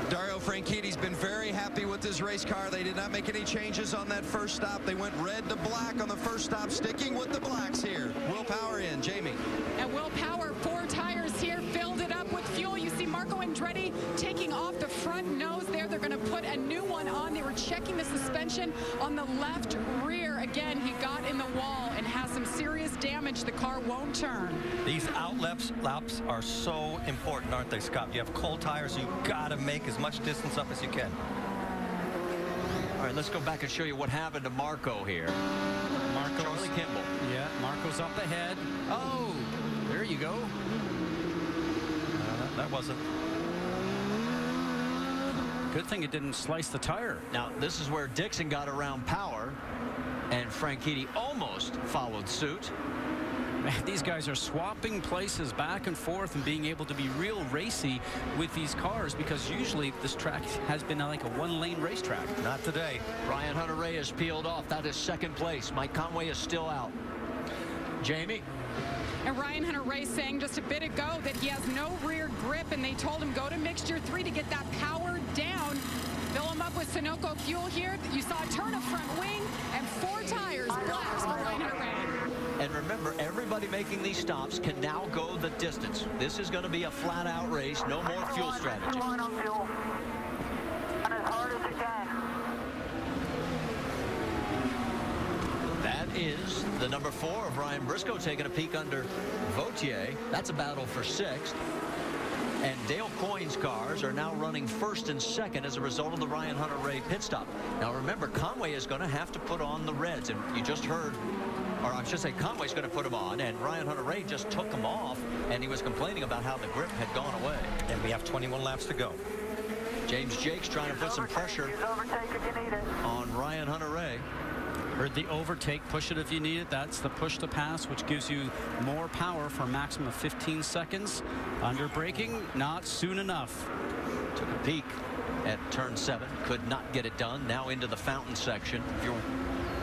Dario Franchitti's been very happy with his race car. They did not make any changes on that first stop. They went red to black on the first stop, sticking with the blacks here. Will Power in. Jamie. And Will Power, 4 tires here, filled it up with fuel. You see Marco Andretti taking off the front nose there. They're going to put a new one on. They were checking the suspension on the left rear. Again, he got in the wall and has some serious damage. The car won't turn. These laps are so important, aren't they, Scott? You have cold tires. You've got to make as much distance up as you can. All right, let's go back and show you what happened to Marco here. Charlie Kimball. Yeah, Marco's up ahead. Oh, there you go. That wasn't. Good thing it didn't slice the tire. Now, this is where Dixon got around Power, and Franchitti almost followed suit. Man, these guys are swapping places back and forth and being able to be real racy with these cars, because usually this track has been like a one-lane racetrack. Not today. Ryan Hunter-Reay is peeled off. That is 2nd place. Mike Conway is still out. Jamie? And Ryan Hunter-Reay saying just a bit ago that he has no rear grip, and they told him go to mixture 3 to get that power down. Fill him up with Sunoco fuel here. You saw a turn of front wing and 4 tires blacks for Ryan Hunter-Reay. And remember, everybody making these stops can now go the distance. This is going to be a flat-out race. No more fuel strategy. And as hard as you can. That is the number 4 of Ryan Briscoe taking a peek under Vautier. That's a battle for 6th. And Dale Coyne's cars are now running 1st and 2nd as a result of the Ryan Hunter-Reay pit stop. Now remember, Conway is going to have to put on the reds, and you just heard, or I should say Conway's going to put them on, and Ryan Hunter-Reay just took them off, and he was complaining about how the grip had gone away. And we have 21 laps to go. James Jakes trying to put some pressure on Ryan Hunter-Reay. Heard the overtake, push it if you need it. That's the push to pass, which gives you more power for a maximum of 15 seconds. Under braking, not soon enough. Took a peek at turn 7, could not get it done. Now into the fountain section.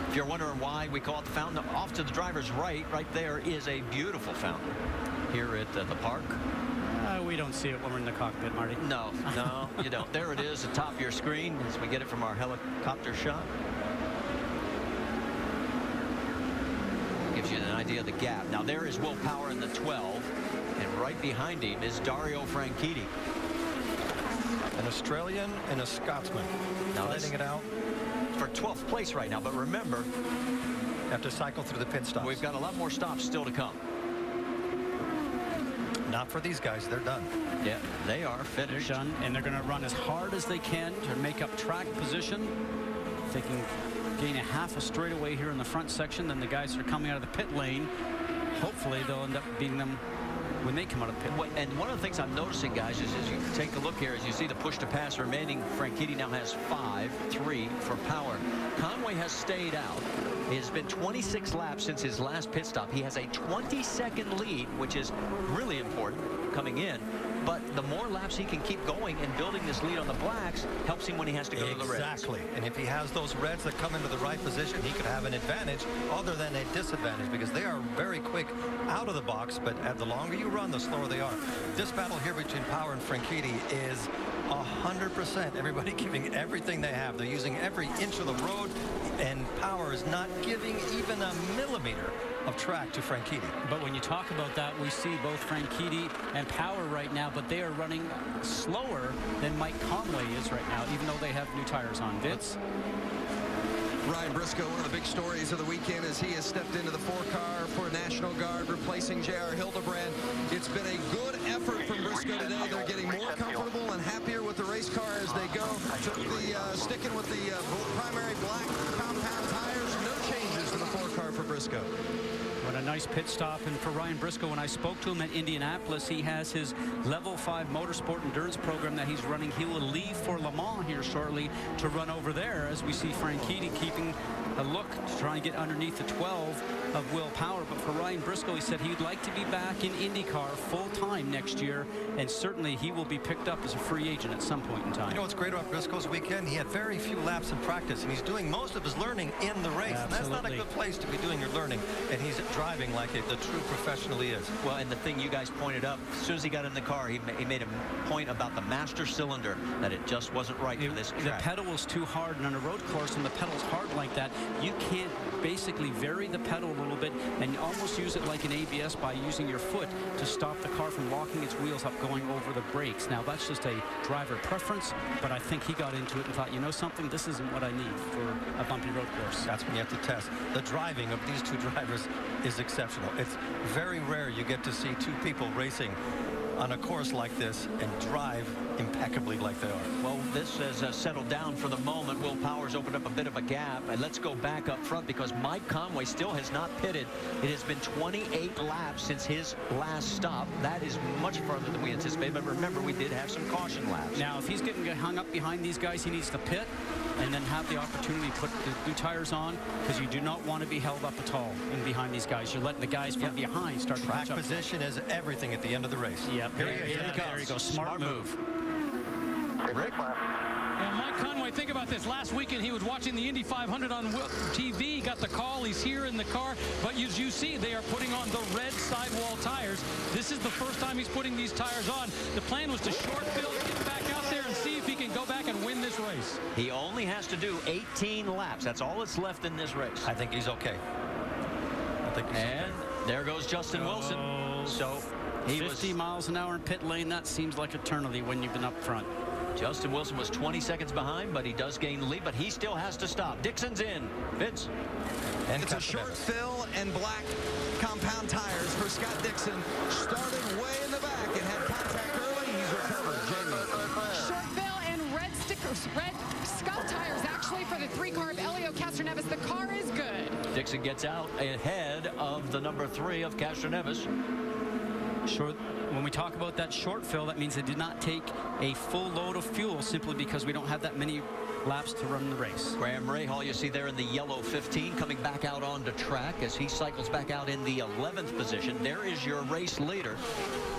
If you're wondering why we call it the fountain, off to the driver's right there is a beautiful fountain here at the park. We don't see it when we're in the cockpit, Marty. No, you don't. There it is atop your screen as we get it from our helicopter shot. Gives you an idea of the gap. Now there is Will Power in the 12, and right behind him is Dario Franchitti. An Australian and a Scotsman. Now letting it out for 12th place right now, but remember, have to cycle through the pit stops. We've got a lot more stops still to come. Not for these guys. They're done. Yeah, they are finished. They're done, and they're going to run as hard as they can to make up track position. If they can gain a half a straightaway here in the front section, then the guys that are coming out of the pit lane, hopefully they'll end up beating them when they come out of pit. And one of the things I'm noticing, guys, is as you take a look here, as you see the push to pass remaining, Franchitti now has 5-3 for Power. Conway has stayed out. It has been 26 laps since his last pit stop. He has a 20-second lead, which is really important coming in. But the more laps he can keep going and building this lead on the blacks helps him when he has to go to the reds. Exactly. And if he has those reds that come into the right position, he could have an advantage other than a disadvantage, because they are very quick out of the box. But the longer you run, the slower they are. This battle here between Power and Franchitti is 100%. Everybody giving everything they have. They're using every inch of the road, and Power is not giving even a millimeter of track to Franchitti. But when you talk about that, we see both Franchitti and Power right now, but they are running slower than Mike Conway is right now, even though they have new tires on. Vince? Ryan Briscoe, one of the big stories of the weekend, as he has stepped into the 4-car for National Guard, replacing J.R. Hildebrand. It's been a good effort from Briscoe today. They're getting more comfortable and happier with the race car as they go. Took the sticking with the primary black compound tires. No changes to the 4-car for Briscoe. What a nice pit stop. And for Ryan Briscoe, when I spoke to him at Indianapolis, he has his level 5 motorsport endurance program that he's running. He will leave for Le Mans here shortly to run over there, as we see Franchitti keeping a look to try and get underneath the 12 of Will Power. But for Ryan Briscoe, he said he'd like to be back in IndyCar full-time next year, and certainly he will be picked up as a free agent at some point in time. You know what's great about Briscoe's weekend? He had very few laps in practice, and he's doing most of his learning in the race. Absolutely. And that's not a good place to be doing your learning, and he's driving like the true professional he is. Well, and the thing you guys pointed up, as soon as he got in the car, he made a point about the master cylinder, that it just wasn't right for this track. The pedal was too hard, and on a road course, when the pedal's hard like that, you can't basically vary the pedal a little bit and almost use it like an ABS by using your foot to stop the car from locking its wheels up going over the brakes. Now, that's just a driver preference, but I think he got into it and thought, you know something, this isn't what I need for a bumpy road course. That's when you have to test. The driving of these two drivers is exceptional. It's very rare you get to see two people racing on a course like this and drive impeccably like they are. Well, this has settled down for the moment. Will Power's opened up a bit of a gap, and let's go back up front because Mike Conway still has not pitted. It has been 28 laps since his last stop. That is much further than we anticipated, but remember, we did have some caution laps. Now, if he's getting hung up behind these guys, he needs to pit and then have the opportunity to put the new tires on, because you do not want to be held up at all in behind these guys. You're letting the guys from behind start to catch up. Track position is everything at the end of the race. Yep. There you go. Smart move. Rick? Yeah, Mike Conway, think about this. Last weekend, he was watching the Indy 500 on TV, got the call, he's here in the car, but as you see, they are putting on the red sidewall tires. This is the first time he's putting these tires on. The plan was to short field, get back out there and see if he can go back and win this race. He only has to do 18 laps. That's all that's left in this race. I think he's okay. And there goes Justin Wilson. So he 50 miles an hour in pit lane, that seems like eternity when you've been up front. Justin Wilson was 20 seconds behind, but he does gain the lead, but he still has to stop. Dixon's in. Vince. And it's a short fill and black compound tires for Scott Dixon. Started way in the back and had contact early. He's recovered. Jamie. Short fill and red stickers, red Scott tires actually for the 3-car of Elio Castroneves. The car is good. Dixon gets out ahead of the number 3 of Castroneves. Short. When we talk about that short fill, that means they did not take a full load of fuel simply because we don't have that many laps to run the race. Graham Rahal, you see there in the yellow 15, coming back out onto track as he cycles back out in the 11th position. There is your race leader.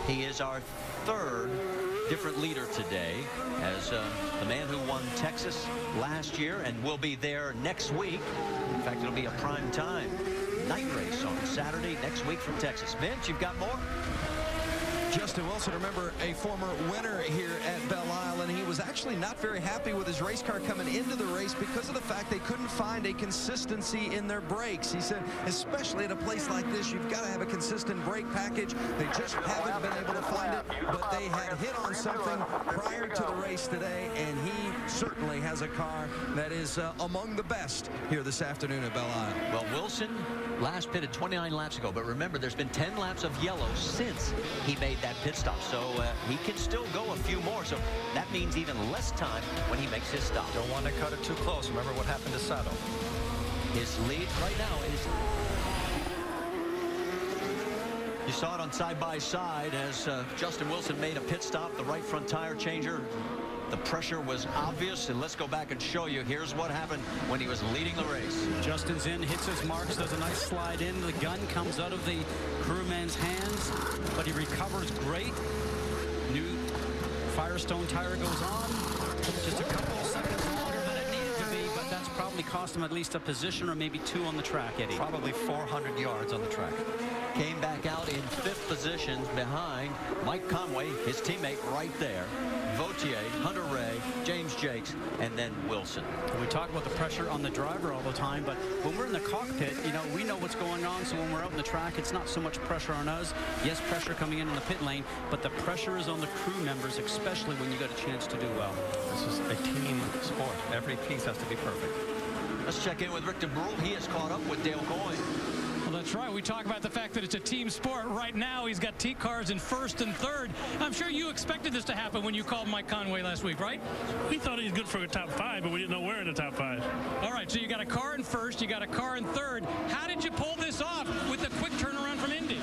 He is our 3rd different leader today, as the man who won Texas last year and will be there next week. In fact, it'll be a prime time night race on Saturday next week from Texas. Vince, you've got more? Justin Wilson, remember, a former winner here at Belle Isle, and he was actually not very happy with his race car coming into the race because of the fact they couldn't find a consistency in their brakes. He said, especially at a place like this, you've got to have a consistent brake package. They just haven't been able to find it, but they had hit on something prior to the race today, and he certainly has a car that is among the best here this afternoon at Belle Isle. Well, Wilson last pitted 29 laps ago, but remember, there's been 10 laps of yellow since he made that pit stop, so he can still go a few more, so that means even less time when he makes his stop. Don't want to cut it too close. Remember what happened to Sato. His lead right now is You saw it on side-by-side as Justin Wilson made a pit stop, the right front tire changer. The pressure was obvious, and let's go back and show you. Here's what happened when he was leading the race. Justin's in, hits his marks, does a nice slide in. The gun comes out of the crewman's hands, but he recovers great. New Firestone tire goes on. Just a couple of seconds longer than it needed to be, but that's probably cost him at least a position or maybe 2 on the track, Eddie. Probably 400 yards on the track. Came back out in 5th position behind Mike Conway, his teammate right there. Vautier, Hunter Ray, James Jakes, and then Wilson. We talk about the pressure on the driver all the time, but when we're in the cockpit, you know, we know what's going on. So when we're out in the track, it's not so much pressure on us. Yes, pressure coming in the pit lane, but the pressure is on the crew members, especially when you got a chance to do well. This is a team sport. Every piece has to be perfect. Let's check in with Rick DeBrule. He has caught up with Dale Coyne. Well, that's right. We talk about the fact that it's a team sport. Right now, he's got T cars in 1st and 3rd. I'm sure you expected this to happen when you called Mike Conway last week, right? We thought he was good for a top 5, but we didn't know where in the top 5. All right, so you got a car in 1st, you got a car in 3rd. How did you pull this off with the quick turnaround from Indy?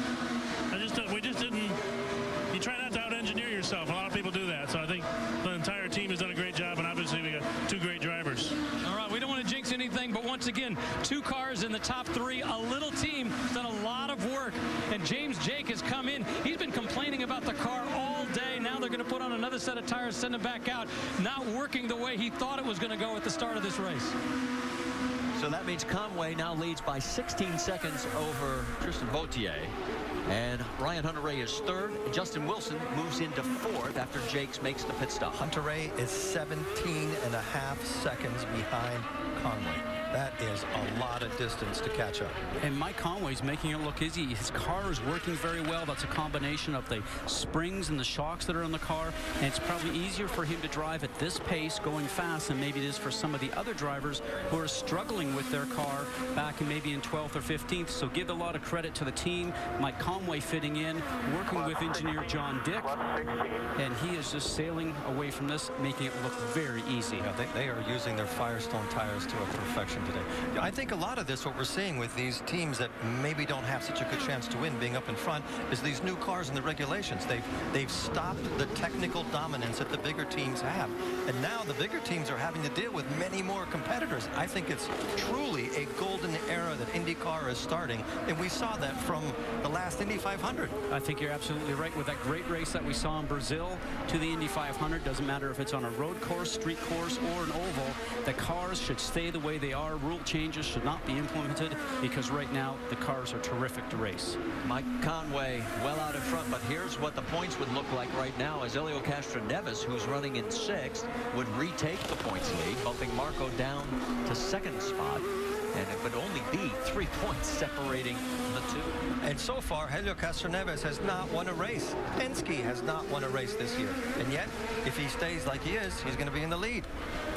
We just didn't. You try not to out-engineer yourself. A lot of people do that. So I think the entire team has done a great job, and obviously we got 2 great drivers. All right, we don't want to jinx anything, but once again, 2 cars in the top 3. A little team done a lot of work, and James Jake has come in. He's been complaining about the car all day. Now they're going to put on another set of tires, send him back out. Not working the way he thought it was going to go at the start of this race. So that means Conway now leads by 16 seconds over Tristan Vautier. And Ryan Hunter-Ray is 3rd. Justin Wilson moves into 4th after Jakes makes the pit stop. Hunter-Ray is 17.5 seconds behind Conway. That is a lot of distance to catch up. And Mike Conway's making it look easy. His car is working very well. That's a combination of the springs and the shocks that are in the car. And it's probably easier for him to drive at this pace going fast than maybe it is for some of the other drivers who are struggling with their car back in maybe in 12th or 15th. So give a lot of credit to the team. Mike Conway fitting in, working with engineer John Dick. And he is just sailing away from this, making it look very easy. Yeah, they are using their Firestone tires to a perfection today. I think a lot of this, what we're seeing with these teams that maybe don't have such a good chance to win being up in front, is these new cars and the regulations. They've stopped the technical dominance that the bigger teams have. And now the bigger teams are having to deal with many more competitors. I think it's truly a golden era that IndyCar is starting. And we saw that from the last Indy 500. I think you're absolutely right. With that great race that we saw in Brazil to the Indy 500, doesn't matter if it's on a road course, street course, or an oval, the cars should stay the way they are. Rule changes should not be implemented because right now the cars are terrific to race. Mike Conway well out in front, but here's what the points would look like right now as Elio Castroneves, who's running in 6th, would retake the points lead, bumping Marco down to 2nd spot. And it would only be 3 points separating the 2. And so far, Helio Castroneves has not won a race. Penske has not won a race this year. And yet, if he stays like he is, he's going to be in the lead.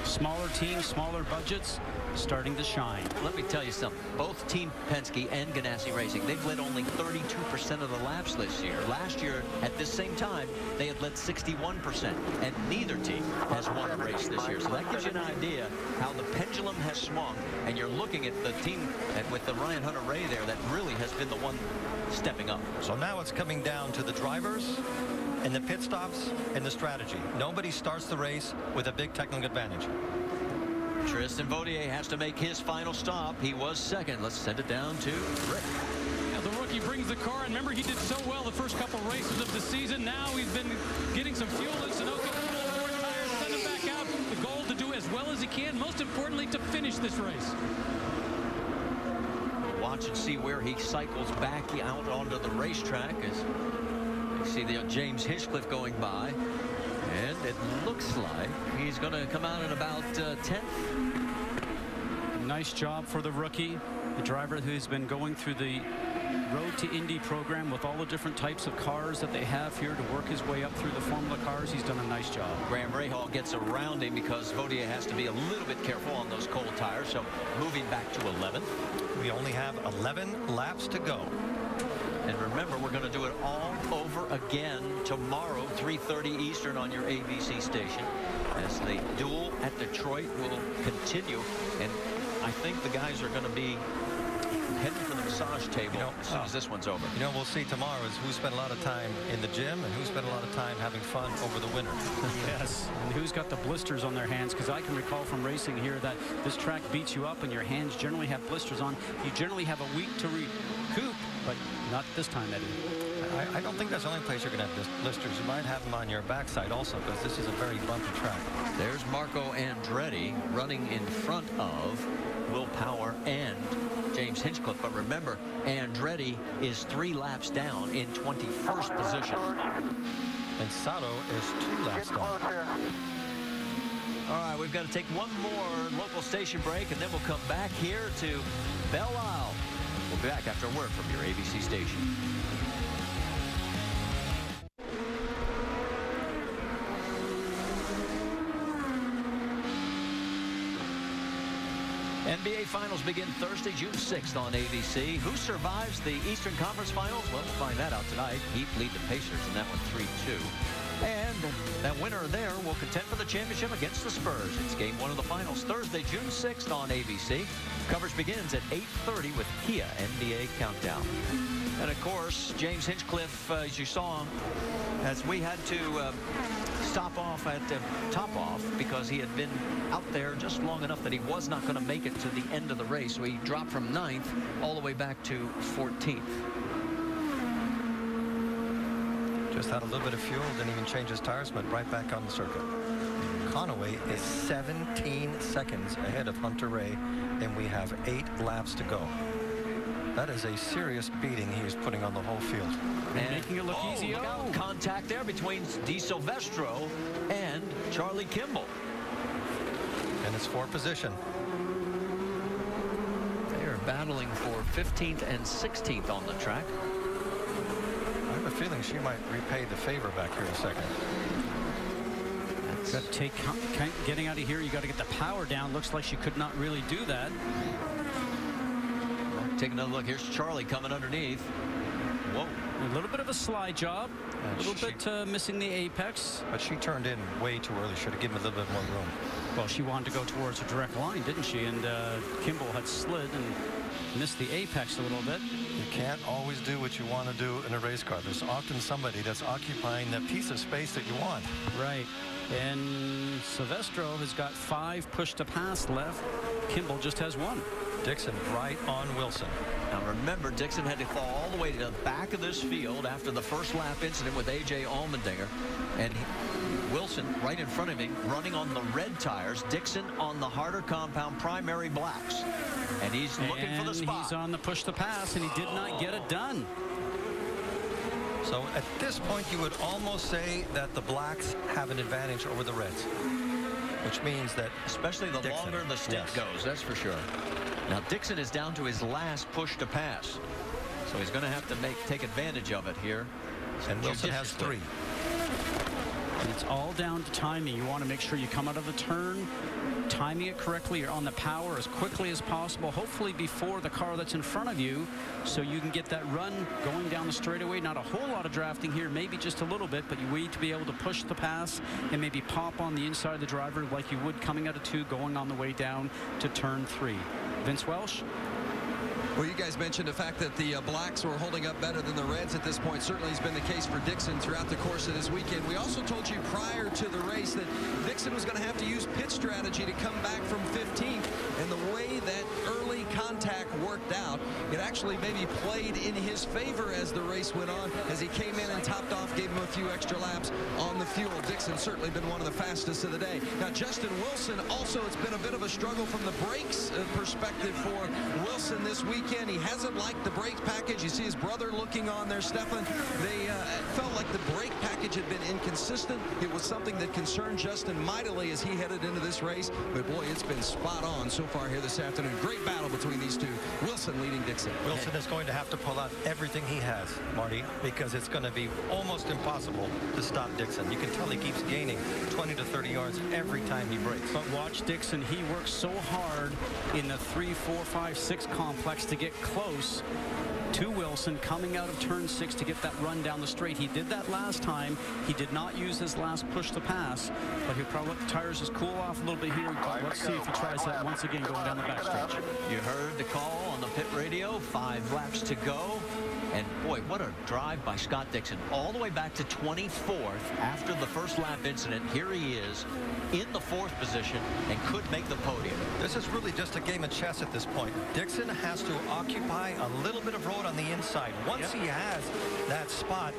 Smaller teams, smaller budgets, starting to shine. Let me tell you something. Both Team Penske and Ganassi Racing, they've led only 32% of the laps this year. Last year, at this same time, they had led 61%. And neither team has won a race this year. So that gives you an idea how the pendulum has swung. And you're looking at the team with the Ryan Hunter-Ray there that really has been the one stepping up. So now it's coming down to the drivers and the pit stops and the strategy. Nobody starts the race with a big technical advantage. Tristan Vautier has to make his final stop. He was 2nd. Let's send it down to Rick. Yeah, the rookie brings the car, and remember he did so well the first couple races of the season. Now he's been getting some fuel in Sunoco, more tires, send him back out. The goal to do as well as he can, most importantly to finish this race. Watch and see where he cycles back out onto the racetrack as you see the James Hinchcliffe going by. And it looks like he's going to come out in about 10th. Nice job for the rookie, the driver who's been going through the Road to Indy program with all the different types of cars that they have here to work his way up through the Formula cars. He's done a nice job. Graham Rahal gets around him because Vautier has to be a little bit careful on those cold tires. So moving back to 11th. We only have 11 laps to go. And remember, we're going to do it all over again tomorrow, 3:30 Eastern on your ABC station, as the duel at Detroit will continue. And I think the guys are going to be heading for the massage table as soon as this one's over. You know, we'll see tomorrow is who spent a lot of time in the gym and who spent a lot of time having fun over the winter. Yes, and who's got the blisters on their hands, because I can recall from racing here that this track beats you up and your hands generally have blisters on. You generally have a week to recoup, but not this time, Eddie. I don't think that's the only place you're going to have blisters. You might have them on your backside also, because this is a very bumpy track. There's Marco Andretti running in front of Will Power and James Hinchcliffe. But remember, Andretti is 3 laps down in 21st position. And Sato is 2 laps down. All right, we've got to take one more local station break, and then we'll come back here to Belle Isle. We'll be back after a word from your ABC station. NBA Finals begin Thursday, June 6th on ABC. Who survives the Eastern Conference Finals? Well, we'll find that out tonight. Heat lead the Pacers in that one 3-2. And that winner there will contend for the championship against the Spurs. It's game 1 of the finals Thursday, June 6th on ABC. Coverage begins at 8:30 with Kia NBA Countdown. And, of course, James Hinchcliffe, as you saw, as we had to stop off at top off because he had been out there just long enough that he was not going to make it to the end of the race. So he dropped from 9th all the way back to 14th. Just had a little bit of fuel, didn't even change his tires, went right back on the circuit. Conaway is 17 seconds ahead of Hunter Ray, and we have 8 laps to go. That is a serious beating he's putting on the whole field. And making it look easy. Look out, contact there between Di Silvestro and Charlie Kimball. And it's for position. They are battling for 15th and 16th on the track. I have a feeling she might repay the favor back here in a second. Got to take getting out of here. You got to get the power down. Looks like she could not really do that. Take another look. Here's Charlie coming underneath. Whoa. A little bit of a slide job. A little bit missing the apex. But she turned in way too early. Should have given a little bit more room. Well, she wanted to go towards a direct line, didn't she? And Kimball had slid and missed the apex a little bit. You can't always do what you want to do in a race car. There's often somebody that's occupying that piece of space that you want. Right. And Silvestro has got 5 push to pass left. Kimball just has 1. Dixon right on Wilson. Now remember, Dixon had to fall all the way to the back of this field after the first lap incident with A.J. Allmendinger. And Wilson right in front of him running on the red tires. Dixon on the harder compound primary blacks. And he's looking for the spot. He's on the push to pass, and he did not get it done. So at this point, you would almost say that the blacks have an advantage over the reds. Which means that especially the Dixon, longer the stint goes, that's for sure. Now Dixon is down to his last push to pass, so he's going to have to take advantage of it here. And Wilson has 3. And it's all down to timing. You want to make sure you come out of the turn, timing it correctly. You're on the power as quickly as possible, hopefully before the car that's in front of you, so you can get that run going down the straightaway. Not a whole lot of drafting here, maybe just a little bit, but you need to be able to push the pass and maybe pop on the inside of the driver like you would coming out of 2, going on the way down to turn 3. Vince Welsh? Well, you guys mentioned the fact that the blacks were holding up better than the reds at this point. Certainly has been the case for Dixon throughout the course of this weekend. We also told you prior to the race that Dixon was going to have to use pit strategy to come back from 15th. And the way that early contact worked out, it actually maybe played in his favor as the race went on, as he came in and topped off, gave him a few extra laps on the fuel. Dixon certainly been one of the fastest of the day. Now, Justin Wilson, also it's been a bit of a struggle from the brakes perspective for Wilson this week. He hasn't liked the brake package. You see his brother looking on there, Stefan. They felt like the brake package had been inconsistent. It was something that concerned Justin mightily as he headed into this race. But boy, it's been spot on so far here this afternoon. Great battle between these two. Wilson leading Dixon. Wilson is going to have to pull out everything he has, Marty, because it's going to be almost impossible to stop Dixon. You can tell he keeps gaining 20 to 30 yards every time he breaks. But watch Dixon. He works so hard in the 3, 4, 5, 6 complex to get close to Wilson coming out of turn 6 to get that run down the straight. He did that last time. He did not use his last push to pass, but he'll probably let the tires just cool off a little bit here. Let's see if he tries that once again going down the backstretch. You heard the call on the pit radio. 5 laps to go. And boy, what a drive by Scott Dixon. All the way back to 24th after the first lap incident. Here he is in the 4th position and could make the podium. This is really just a game of chess at this point. Dixon has to occupy a little bit of road on the inside. Once he has that spot,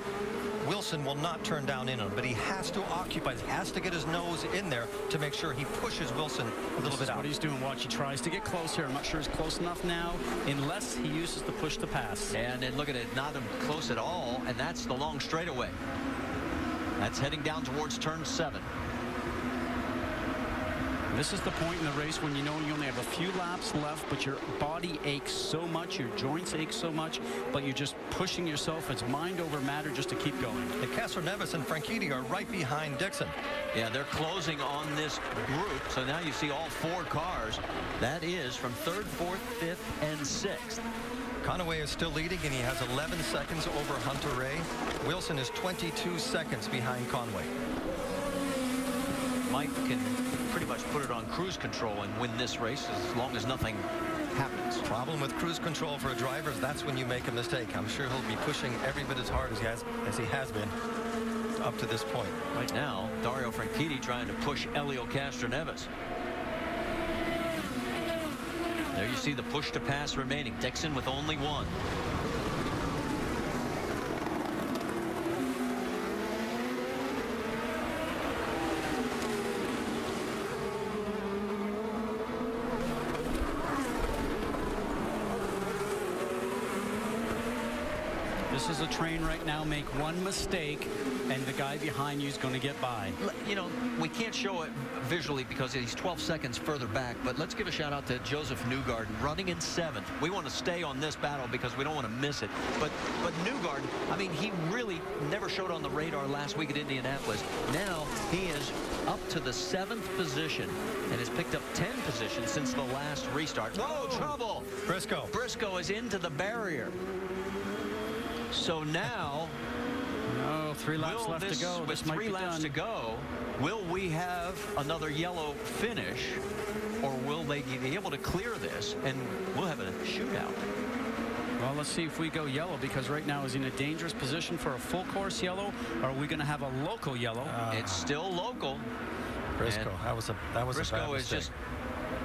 Wilson will not turn down in on him, but he has to occupy. He has to get his nose in there to make sure he pushes Wilson a little bit out. What he's doing. Watch, he tries to get close here. I'm not sure he's close enough now, unless he uses the push to pass. And then look at it, not close at all, and that's the long straightaway. That's heading down towards turn 7. This is the point in the race when you know you only have a few laps left, but your body aches so much, your joints ache so much, but you're just pushing yourself. It's mind over matter just to keep going. And Castroneves and Franchitti are right behind Dixon. Yeah, they're closing on this group. So now you see all 4 cars. That is from 3rd, 4th, 5th, and 6th. Conway is still leading, and he has 11 seconds over Hunter Ray. Wilson is 22 seconds behind Conway. Mike can pretty much put it on cruise control and win this race as long as nothing happens. Problem with cruise control for a driver is that's when you make a mistake. I'm sure he'll be pushing every bit as hard as he has been up to this point. Right now, Dario Franchitti trying to push Elio Castroneves. There you see the push to pass remaining. Dixon with only 1. This is a train right now. Make one mistake, and the guy behind you is going to get by. You know, we can't show it visually because he's 12 seconds further back, but let's give a shout out to Joseph Newgarden running in 7th. We want to stay on this battle because we don't want to miss it. But Newgarden, I mean, he really never showed on the radar last week at Indianapolis. Now he is up to the 7th position and has picked up 10 positions since the last restart. Whoa, trouble! Briscoe is into the barrier. So now, 3 laps left to go. With 3 laps to go, will we have another yellow finish, or will they be able to clear this and we'll have a shootout? Well, let's see if we go yellow, because right now is in a dangerous position for a full course yellow. Or are we going to have a local yellow? It's still local. Briscoe, that was a bad Briscoe is mistake. just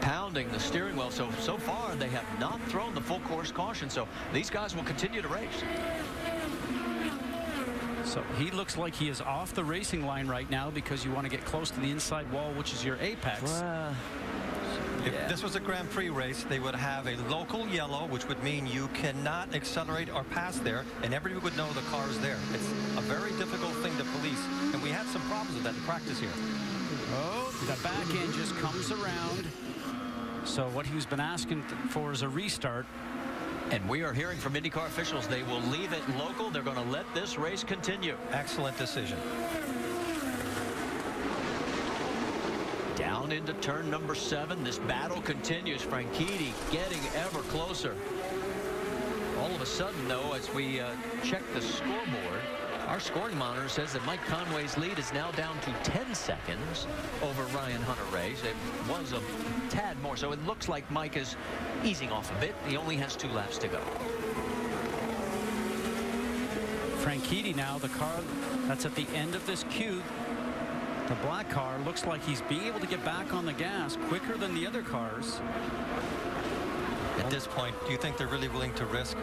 pounding the steering wheel. So far they have not thrown the full course caution. So these guys will continue to race. So he looks like he is off the racing line right now because you want to get close to the inside wall, which is your apex. If this was a Grand Prix race, they would have a local yellow, which would mean you cannot accelerate or pass there, and everybody would know the car is there. It's a very difficult thing to police, and we had some problems with that in practice here. Oh, the back end just comes around. So what he's been asking for is a restart. And we are hearing from IndyCar officials they will leave it local. They're going to let this race continue. Excellent decision. Down into turn number 7. This battle continues. Franchitti getting ever closer. All of a sudden, though, as we check the scoreboard, our scoring monitor says that Mike Conway's lead is now down to 10 seconds over Ryan Hunter-Reay's. It was a tad more, so it looks like Mike is easing off a bit. He only has 2 laps to go. Franchitti now, the car that's at the end of this queue, the black car, looks like he's being able to get back on the gas quicker than the other cars. At this point, do you think they're really willing to risk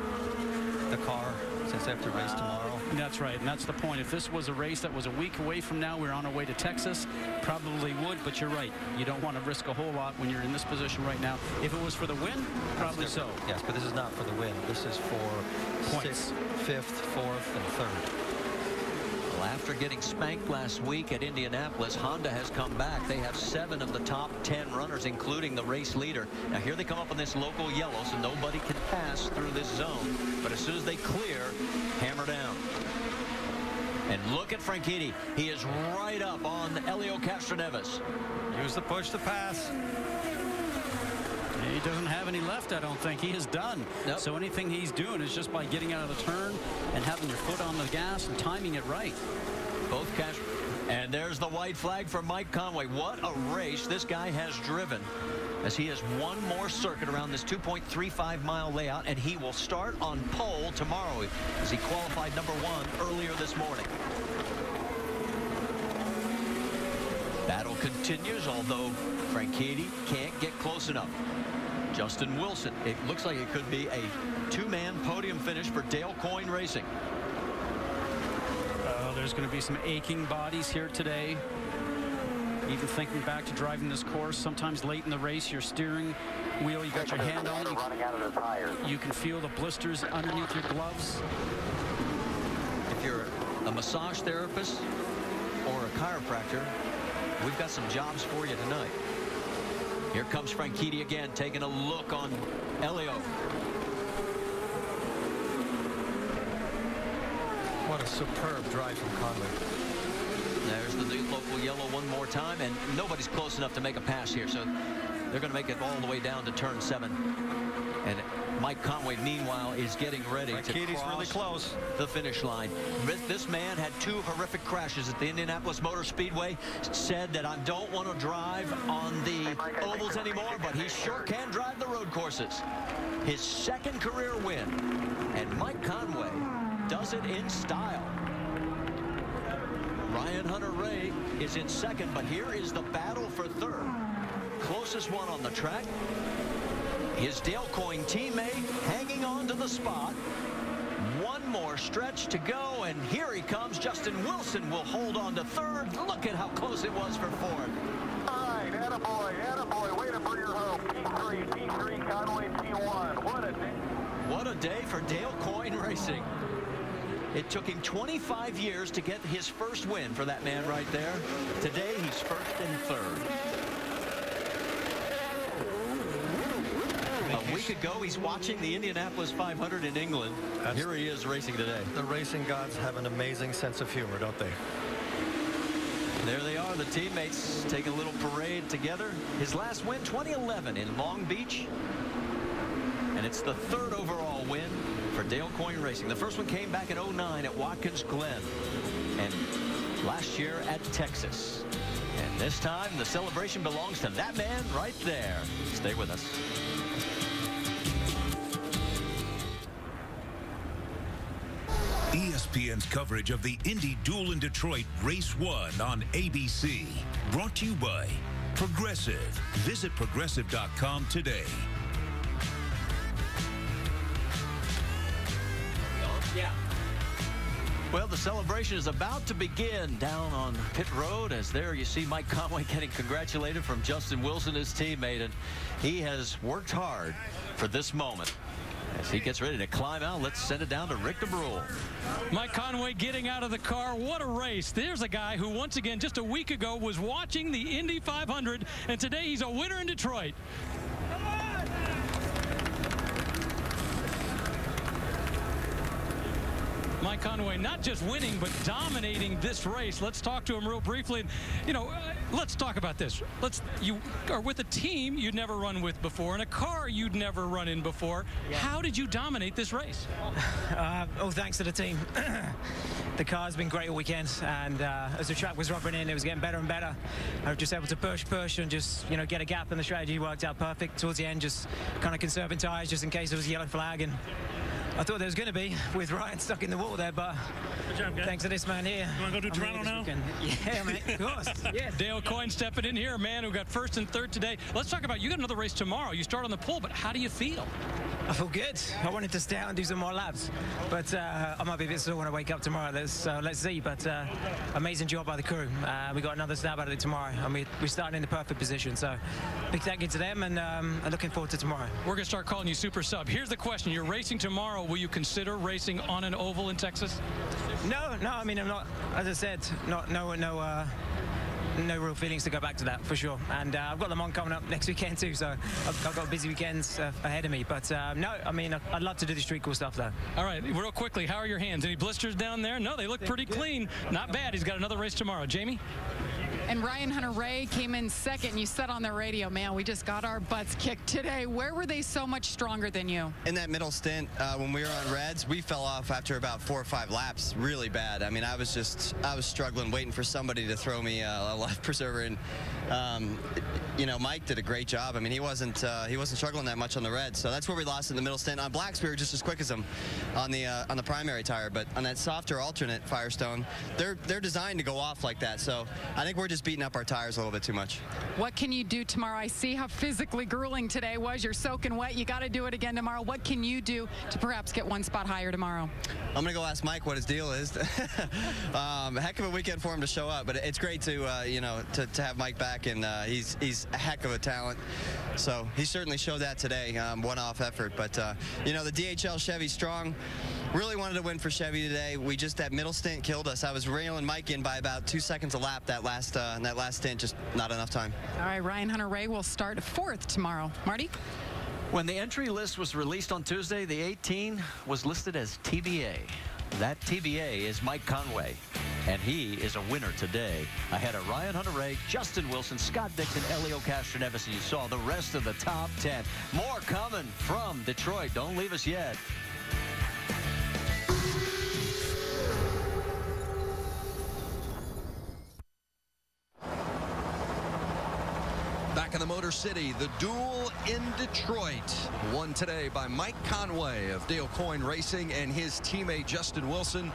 the car since they have to race tomorrow? That's right, and that's the point. If this was a race that was a week away from now, we're on our way to Texas, probably would, but you're right. You don't want to risk a whole lot when you're in this position right now. If it was for the win, probably so. Yes, but this is not for the win. This is for points. 6th, 5th, 4th, and 3rd. Well, after getting spanked last week at Indianapolis, Honda has come back. They have 7 of the top 10 runners, including the race leader. Now here they come up on this local yellow, so nobody can pass through this zone. But as soon as they clear, hammer down. And look at Franchitti. He is right up on Elio Castroneves. Use the push to pass. He doesn't have any left, I don't think. He is done. Nope. So anything he's doing is just by getting out of the turn and having your foot on the gas and timing it right. Both Castro. And there's the white flag for Mike Conway. What a race this guy has driven, as he has one more circuit around this 2.35-mile layout, and he will start on pole tomorrow, as he qualified #1 earlier this morning. Battle continues, although Franchitti can't get close enough. Justin Wilson. It looks like it could be a 2-man podium finish for Dale Coyne Racing. There's going to be some aching bodies here today. Even thinking back to driving this course, sometimes late in the race, your steering wheel, you got your hand on it. You can feel the blisters underneath your gloves. If you're a massage therapist or a chiropractor, we've got some jobs for you tonight. Here comes Franchitti again, taking a look on Elio. What a superb drive from Conway. There's the local yellow one more time, and nobody's close enough to make a pass here, so they're going to make it all the way down to turn 7. And Mike Conway, meanwhile, is getting ready to cross really close. the finish line. This man had 2 horrific crashes at the Indianapolis Motor Speedway. Said that I don't want to drive on the ovals anymore, but he sure can drive the road courses. His 2nd career win, and Mike Conway does it in style. Ryan Hunter-Reay is in 2nd, but here is the battle for 3rd. Closest one on the track. His Dale Coyne teammate hanging on to the spot. One more stretch to go, and here he comes. Justin Wilson will hold on to 3rd. Look at how close it was for 4th. All right, attaboy, way to bring her home. P3, Conway, P1. What a day. What a day for Dale Coyne Racing. It took him 25 years to get his first win for that man right there. Today, he's 1st and 3rd. A week ago, he's watching the Indianapolis 500 in England. Here he is racing today. The racing gods have an amazing sense of humor, don't they? There they are, the teammates taking a little parade together. His last win, 2011 in Long Beach. And it's the 3rd overall win for Dale Coyne Racing. The first one came back in '09 at Watkins Glen, and last year at Texas. And this time, the celebration belongs to that man right there. Stay with us. ESPN's coverage of the Indy Duel in Detroit Race 1 on ABC. Brought to you by Progressive. Visit Progressive.com today. Yeah. Well, the celebration is about to begin down on pit road, as there you see Mike Conway getting congratulated from Justin Wilson, his teammate, and he has worked hard for this moment. As he gets ready to climb out, let's send it down to Rick DeBrule. Mike Conway getting out of the car. What a race. There's a guy who, once again, just a week ago was watching the Indy 500, and today he's a winner in Detroit. Mike Conway not just winning, but dominating this race. Let's talk to him real briefly. You know, let's talk about this. You are with a team you'd never run with before, in a car you'd never run in before. Yeah. How did you dominate this race? Thanks to the team. The car's been great all weekend, and as the track was rubbing in, it was getting better and better. I was just able to push, and just, you know, get a gap, and the strategy worked out perfect. Towards the end, just kind of conserving tires just in case there was a yellow flag, and I thought there was going to be with Ryan stuck in the wall there, but thanks to this man here. You want to go to Toronto now? Yeah, mate, of course. Yes. Dale Coyne stepping in here, a man who got 1st and 3rd today. Let's talk about, you got another race tomorrow. You start on the pole, but how do you feel? I feel good. I wanted to stay out and do some more laps, but I might be a bit sore when I wake up tomorrow. Let's see, but amazing job by the crew. We got another stab at it tomorrow, and we're starting in the perfect position, so big thank you to them, and I'm looking forward to tomorrow. We're going to start calling you Super Sub. Here's the question. You're racing tomorrow. Will you consider racing on an oval in Texas? No, No. I mean, I'm not. As I said, no real feelings to go back to that for sure. And I've got Le Mans coming up next weekend too, so I've got busy weekends ahead of me. But no, I mean, I'd love to do the street cool stuff though. All right, real quickly, how are your hands? Any blisters down there? No, they look pretty clean. Not bad. He's got another race tomorrow. Jamie? And Ryan Hunter-Reay came in second, and you said on the radio, man, we just got our butts kicked today. Where were they so much stronger than you? In that middle stint, when we were on reds, we fell off after about 4 or 5 laps really bad. I mean, I was struggling, waiting for somebody to throw me a life preserver. And, you know, Mike did a great job. I mean, he wasn't struggling that much on the reds. So that's where we lost in the middle stint. On blacks, we were just as quick as them on the primary tire. But on that softer alternate Firestone, they're designed to go off like that. So I think we're just beating up our tires a little bit too much. What can you do tomorrow? I see how physically grueling today was. You're soaking wet. You got to do it again tomorrow. What can you do to perhaps get 1 spot higher tomorrow? I'm going to go ask Mike what his deal is. Heck of a weekend for him to show up, but it's great to, you know, to have Mike back, and he's a heck of a talent. So he certainly showed that today, one-off effort. But, you know, the DHL Chevy strong. Really wanted to win for Chevy today. That middle stint killed us. I was railing Mike in by about 2 seconds a lap that last stint, just not enough time. All right, Ryan Hunter-Reay will start 4th tomorrow. Marty? When the entry list was released on Tuesday, the 18 was listed as TBA. That TBA is Mike Conway, and he is a winner today ahead of Ryan Hunter-Reay, Justin Wilson, Scott Dixon, Elio Castroneves, and you saw the rest of the top 10. More coming from Detroit. Don't leave us yet. Back in the Motor City, the duel in Detroit. Won today by Mike Conway of Dale Coyne Racing and his teammate Justin Wilson.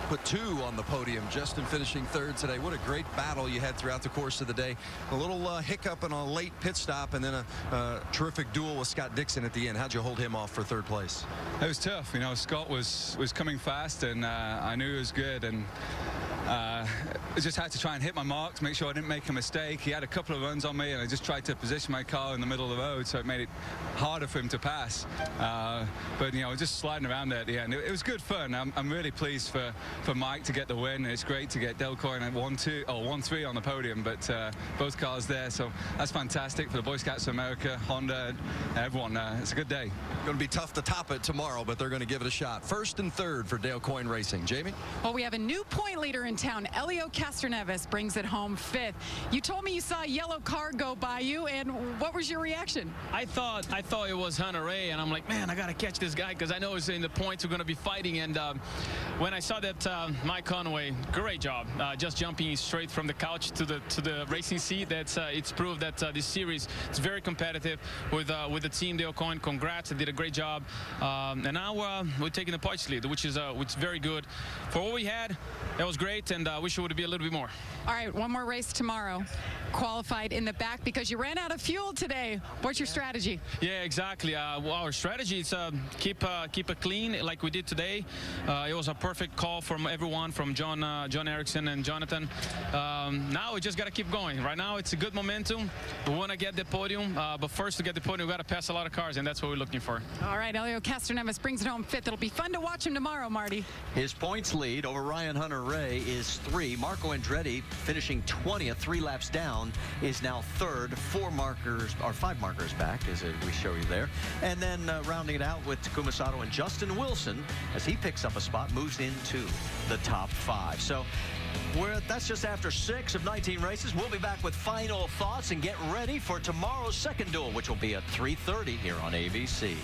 Put 2 on the podium. Justin finishing 3rd today. What a great battle you had throughout the course of the day. A little hiccup and a late pit stop, and then a terrific duel with Scott Dixon at the end. How'd you hold him off for 3rd place? It was tough. You know, Scott was coming fast, and I knew he was good, and I just had to try and hit my marks, make sure I didn't make a mistake. He had a couple of runs on me, and I just tried to position my car in the middle of the road, so it made it harder for him to pass. But, you know, just sliding around there at the end. It was good fun. I'm really pleased for Mike to get the win. It's great to get Dale Coyne at 1-3 on the podium, but both cars there, so that's fantastic for the Boy Scouts of America, Honda, everyone. It's a good day. Going to be tough to top it tomorrow, but they're going to give it a shot. 1st and 3rd for Dale Coyne Racing. Jamie? Well, we have a new point leader in town. Elio Castroneves brings it home 5th. You told me you saw a yellow car go by you, and what was your reaction? I thought it was Hunter-Reay, and I'm like, man, I got to catch this guy because I know it's in the points we're going to be fighting. And when I saw that Mike Conway, great job, just jumping straight from the couch to the racing seat. That's it's proved that this series is very competitive with the team Dale Coyne. Congrats, they did a great job. And now we're taking the points lead, which is very good. For what we had, that was great, and I wish it would be a little bit more. All right, one more race tomorrow. Qualified in the back because you ran out of fuel today. What's your strategy? Yeah, exactly. Well, our strategy is keep it clean like we did today. It was a perfect call from everyone, from John Erickson and Jonathan. Now we just got to keep going. Right now it's a good momentum. We want to get the podium, but first to get the podium we got to pass a lot of cars, and that's what we're looking for. All right, Elio Castroneves brings it home 5th. It'll be fun to watch him tomorrow, Marty. His points lead over Ryan Hunter-Reay is 3. Marco Andretti, finishing 20th, 3 laps down, is now 3rd. 5 markers back, as we show you there. And then rounding it out with Takuma Sato and Justin Wilson, as he picks up a spot, moves into the top 5. So that's just after 6 of 19 races. We'll be back with final thoughts and get ready for tomorrow's second duel, which will be at 3:30 here on ABC.